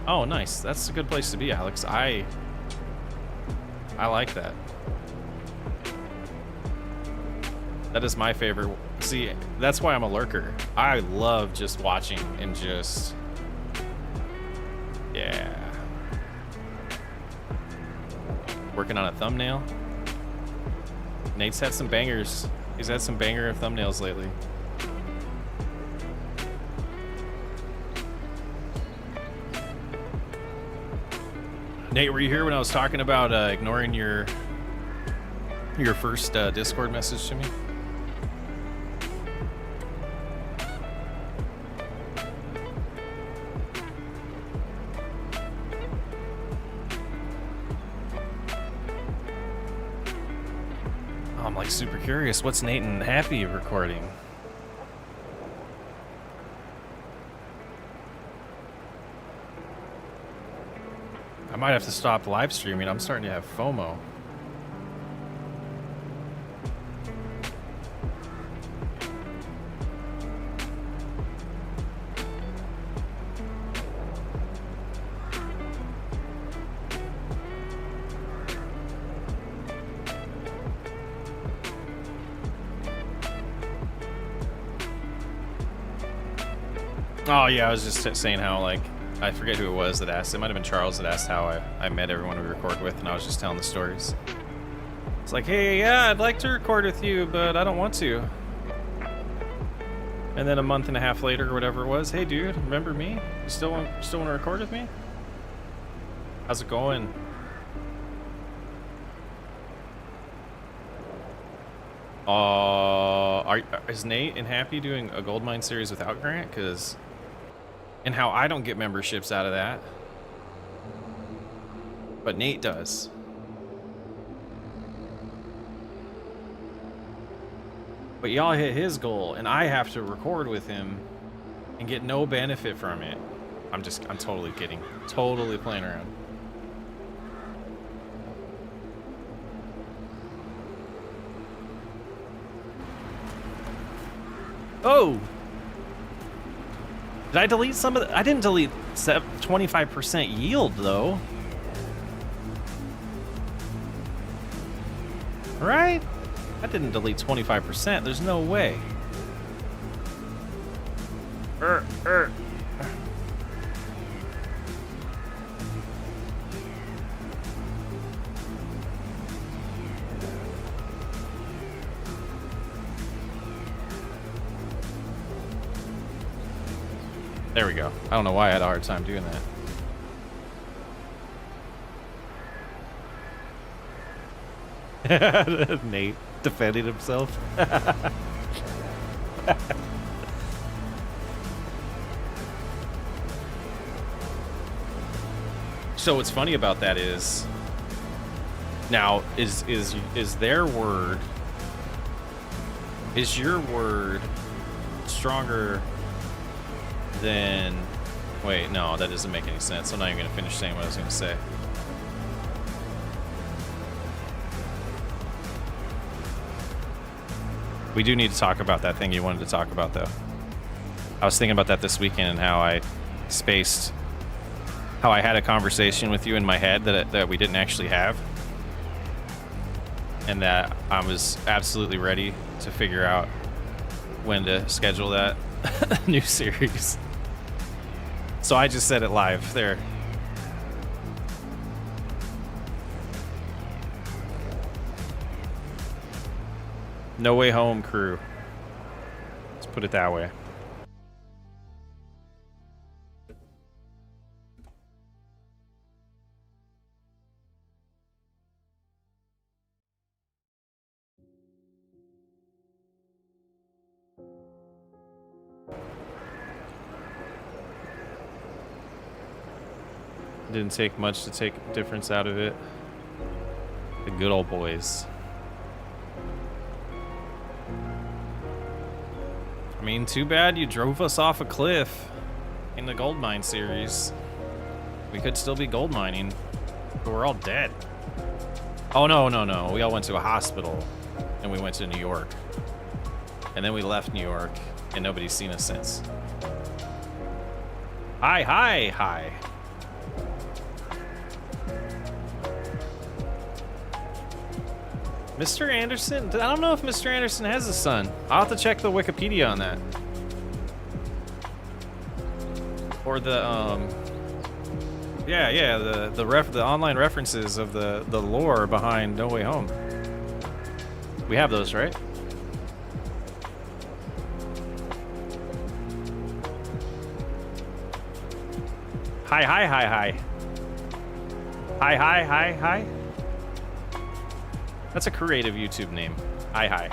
Oh, nice. That's a good place to be, Alex. I like that. That is my favorite. See, that's why I'm a lurker. I love just watching and just... Yeah. Working on a thumbnail. Nate's had some bangers. He's had some banger thumbnails lately. Nate, were you here when I was talking about ignoring your first Discord message to me? I'm like super curious. What's Nate and Happy recording? I might have to stop live streaming. I'm starting to have FOMO. Oh yeah, I was just saying how, like, I forget who it was that asked. It might have been Charles that asked how I met everyone we record with, and I was just telling the stories. It's like, hey, yeah, I'd like to record with you, but I don't want to. And then a month and a half later, or whatever it was, hey, dude, remember me? You still want to record with me? How's it going? Is Nate and Happy doing a gold mine series without Grant? Because... And how I don't get memberships out of that. But Nate does. But y'all hit his goal, and I have to record with him and get no benefit from it. I'm totally kidding. Totally playing around. Oh! Did I delete some of the... I didn't delete 25% yield, though. Right? I didn't delete 25%. There's no way. There we go. I don't know why I had a hard time doing that. Nate defending himself. So what's funny about that is, now is their word, is your word stronger than... Wait, no, that doesn't make any sense. I'm not even gonna finish saying what I was gonna say. We do need to talk about that thing you wanted to talk about, though. I was thinking about that this weekend and how I spaced, how I had a conversation with you in my head that we didn't actually have, and that I was absolutely ready to figure out when to schedule that new series. So I just said it live there. No Way Home crew. Let's put it that way. Didn't take much to take a difference out of it. The good old boys. I mean, too bad you drove us off a cliff in the gold mine series. We could still be gold mining, but we're all dead. Oh, no, no, no. We all went to a hospital, and we went to New York. And then we left New York, and nobody's seen us since. Hi, hi, hi. Mr. Anderson? I don't know if Mr. Anderson has a son. I'll have to check the Wikipedia on that. Or the, yeah, the online references of the lore behind No Way Home. We have those, right? Hi, hi, hi, hi. Hi, hi, hi, hi. That's a creative YouTube name. Hi, hi.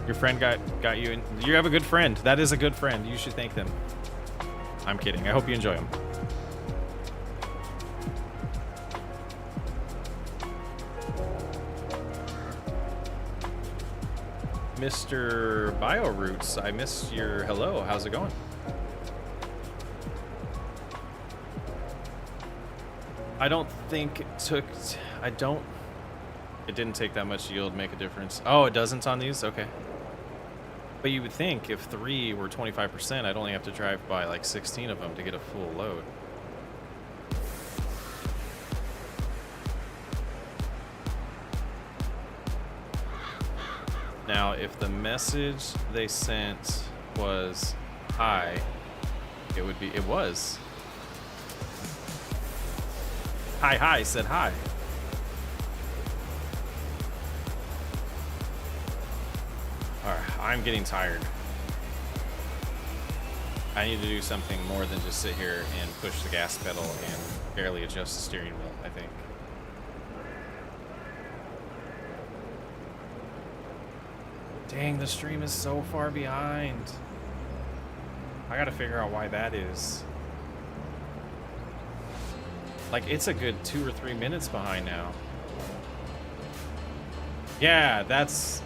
Your friend got you in. You have a good friend. That is a good friend. You should thank them. I'm kidding. I hope you enjoy them. Mr. BioRoots, I missed your hello. How's it going? I don't think it took, it didn't take that much yield to make a difference. Oh, it doesn't on these? Okay. But you would think if 3 were 25%, I'd only have to drive by like 16 of them to get a full load. Now, if the message they sent was hi, it would be, it was. Hi, hi, said hi. Alright, I'm getting tired. I need to do something more than just sit here and push the gas pedal and barely adjust the steering wheel, I think. Dang, the stream is so far behind. I gotta figure out why that is. Like, it's a good 2 or 3 minutes behind now. Yeah, that's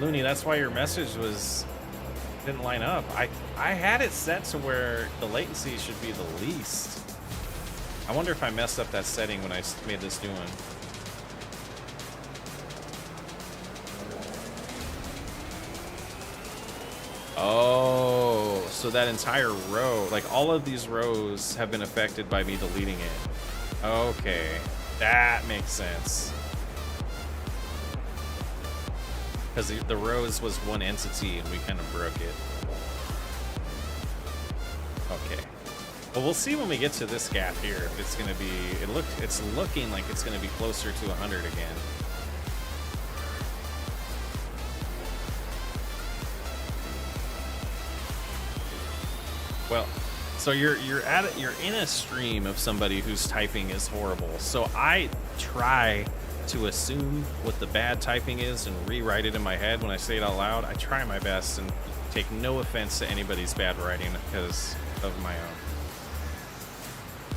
Looney, that's why your message didn't line up. I had it set to where the latency should be the least. I wonder if I messed up that setting when I made this new one. Oh, so that entire row, like all of these rows have been affected by me deleting it. Okay, that makes sense. Because the rows was one entity and we kind of broke it. Okay. Well, we'll see when we get to this gap here if it's going to be, it's looking like it's going to be closer to 100 again. Well, so you're in a stream of somebody whose typing is horrible. So I try to assume what the bad typing is and rewrite it in my head when I say it out loud. I try my best and take no offense to anybody's bad writing because of my own.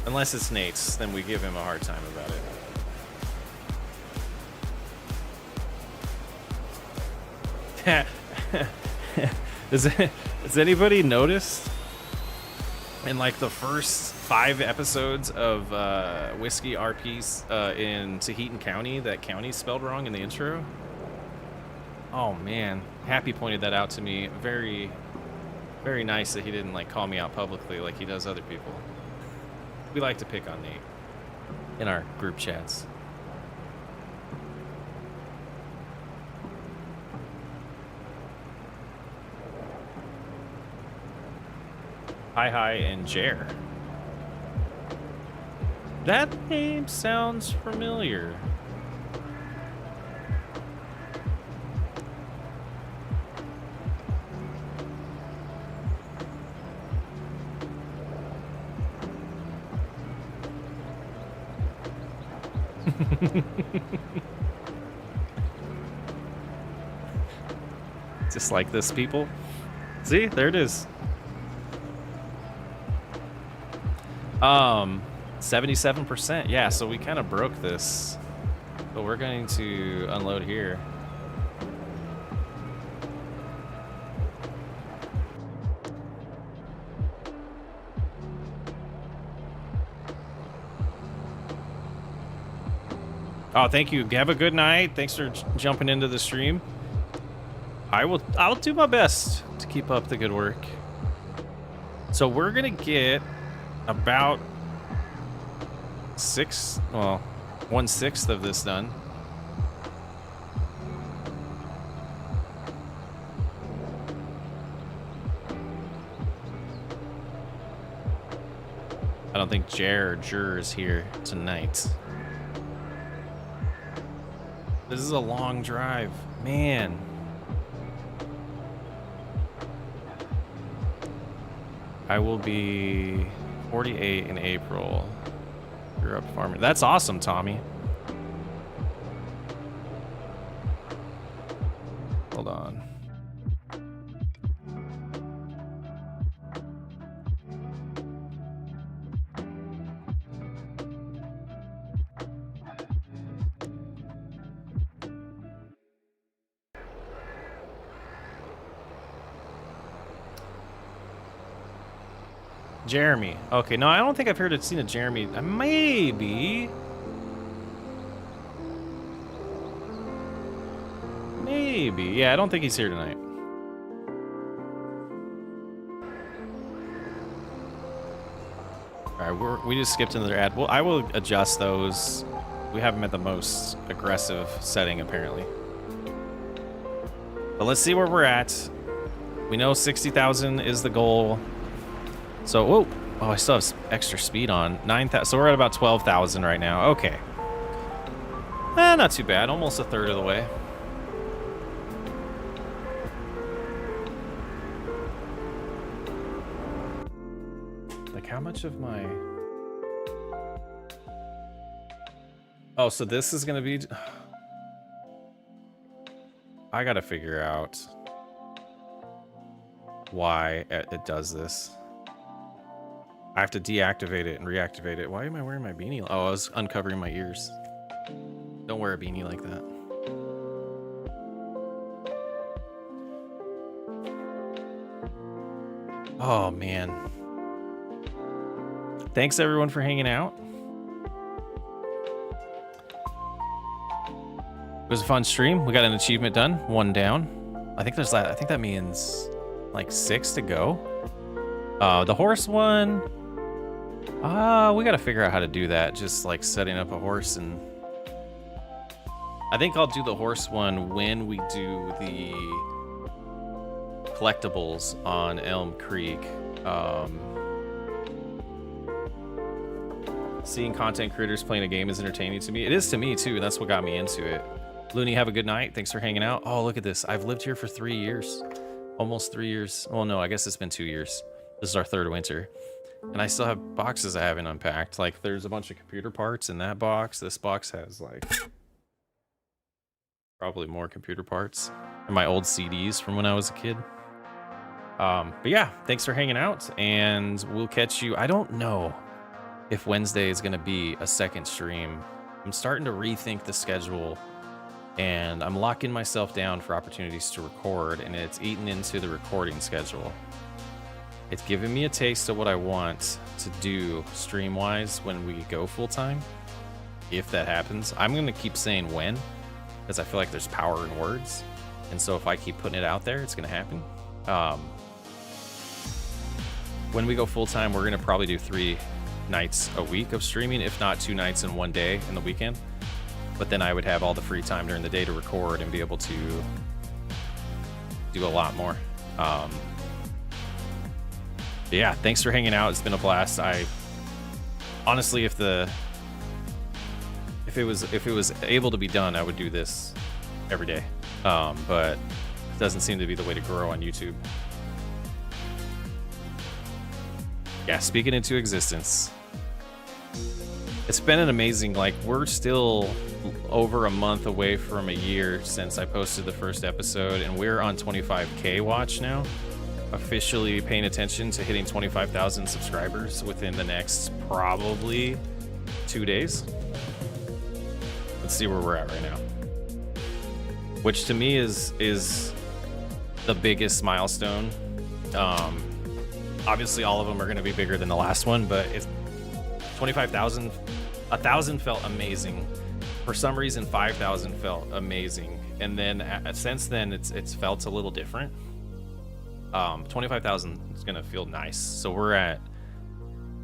Unless it's Nate's, then we give him a hard time about it. Has anybody noticed in like the first 5 episodes of Whiskey RP's in Tahitian County, that county's spelled wrong in the intro? Oh man, Happy pointed that out to me. Very, very nice that he didn't like call me out publicly like he does other people. We like to pick on Nate in our group chats. Hi, hi, and Jer. That name sounds familiar. Just like this, people. See, there it is. 77%. Yeah, so we kind of broke this, but we're going to unload here. Oh, thank you. Have a good night. Thanks for jumping into the stream. I'll do my best to keep up the good work. So we're gonna get about 1/6 of this done. I don't think Jer is here tonight. This is a long drive, man. I will be 48 in April. Grew up farming. That's awesome, Tommy. Hold on. Jeremy. Okay, no, I don't think I've seen a Jeremy. Maybe. Maybe. Yeah, I don't think he's here tonight. All right, we just skipped another ad. Well, I will adjust those. We have them at the most aggressive setting, apparently. But let's see where we're at. We know 60,000 is the goal. So, whoa. Oh, I still have extra speed on. 9,000. So we're at about 12,000 right now. Okay. Not too bad. Almost a third of the way. Like, how much of my... Oh, so this is going to be... I got to figure out why it does this. I have to deactivate it and reactivate it. Why am I wearing my beanie? Oh, I was uncovering my ears. Don't wear a beanie like that. Oh, man. Thanks, everyone, for hanging out. It was a fun stream. We got an achievement done. 1 down. I think that means like 6 to go. The horse one... we gotta figure out how to do that. Just like setting up a horse, and I think I'll do the horse one when we do the collectibles on Elm Creek. Seeing content creators playing a game is entertaining to me. It is to me too. That's what got me into it. Looney, have a good night. Thanks for hanging out. Oh, look at this. I've lived here for 3 years. Almost 3 years. Well, no, I guess it's been 2 years. This is our 3rd winter. And I still have boxes I haven't unpacked. Like, there's a bunch of computer parts in that box. This box has, like, probably more computer parts. And my old CDs from when I was a kid. But yeah, thanks for hanging out. And we'll catch you. I don't know if Wednesday is going to be a second stream. I'm starting to rethink the schedule. And I'm locking myself down for opportunities to record. And it's eaten into the recording schedule. It's giving me a taste of what I want to do stream-wise when we go full-time. If that happens. I'm going to keep saying when, because I feel like there's power in words. And so if I keep putting it out there, it's going to happen. When we go full-time, we're going to probably do 3 nights a week of streaming, if not 2 nights and 1 day in the weekend. But then I would have all the free time during the day to record and be able to do a lot more. Yeah, thanks for hanging out. It's been a blast. Honestly, if the If it was able to be done, I would do this every day. But it doesn't seem to be the way to grow on YouTube. Yeah, speaking into existence. It's been an amazing, like, we're still over a month away from a year since I posted the first episode, and we're on 25K watch now. Officially paying attention to hitting 25,000 subscribers within the next probably 2 days. Let's see where we're at right now. Which to me is the biggest milestone. Obviously all of them are going to be bigger than the last one, but it's 25,000, 1,000 felt amazing. For some reason, 5,000 felt amazing, and then since then, it's felt a little different. 25,000 is gonna feel nice. So we're at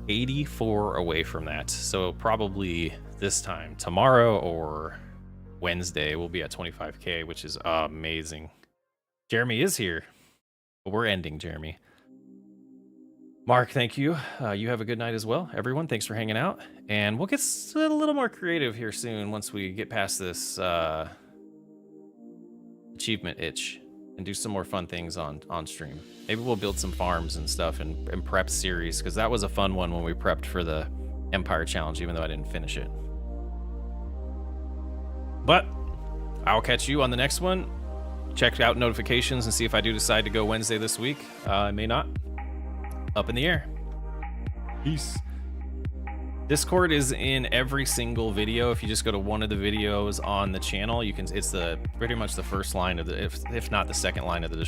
84 away from that. So probably this time tomorrow or Wednesday, we'll be at 25K, which is amazing. Jeremy is here, but we're ending, Jeremy. Mark, thank you. You have a good night as well. Everyone, thanks for hanging out. And we'll get a little more creative here soon once we get past this achievement itch and do some more fun things on stream. Maybe we'll build some farms and stuff and prep series, because that was a fun one when we prepped for the Empire Challenge, even though I didn't finish it. But I'll catch you on the next one. Check out notifications and see if I do decide to go Wednesday this week. I may not. Up in the air. Peace. Discord is in every single video. If you just go to one of the videos on the channel, you can. It's pretty much the first line of the, if not the second line of the description.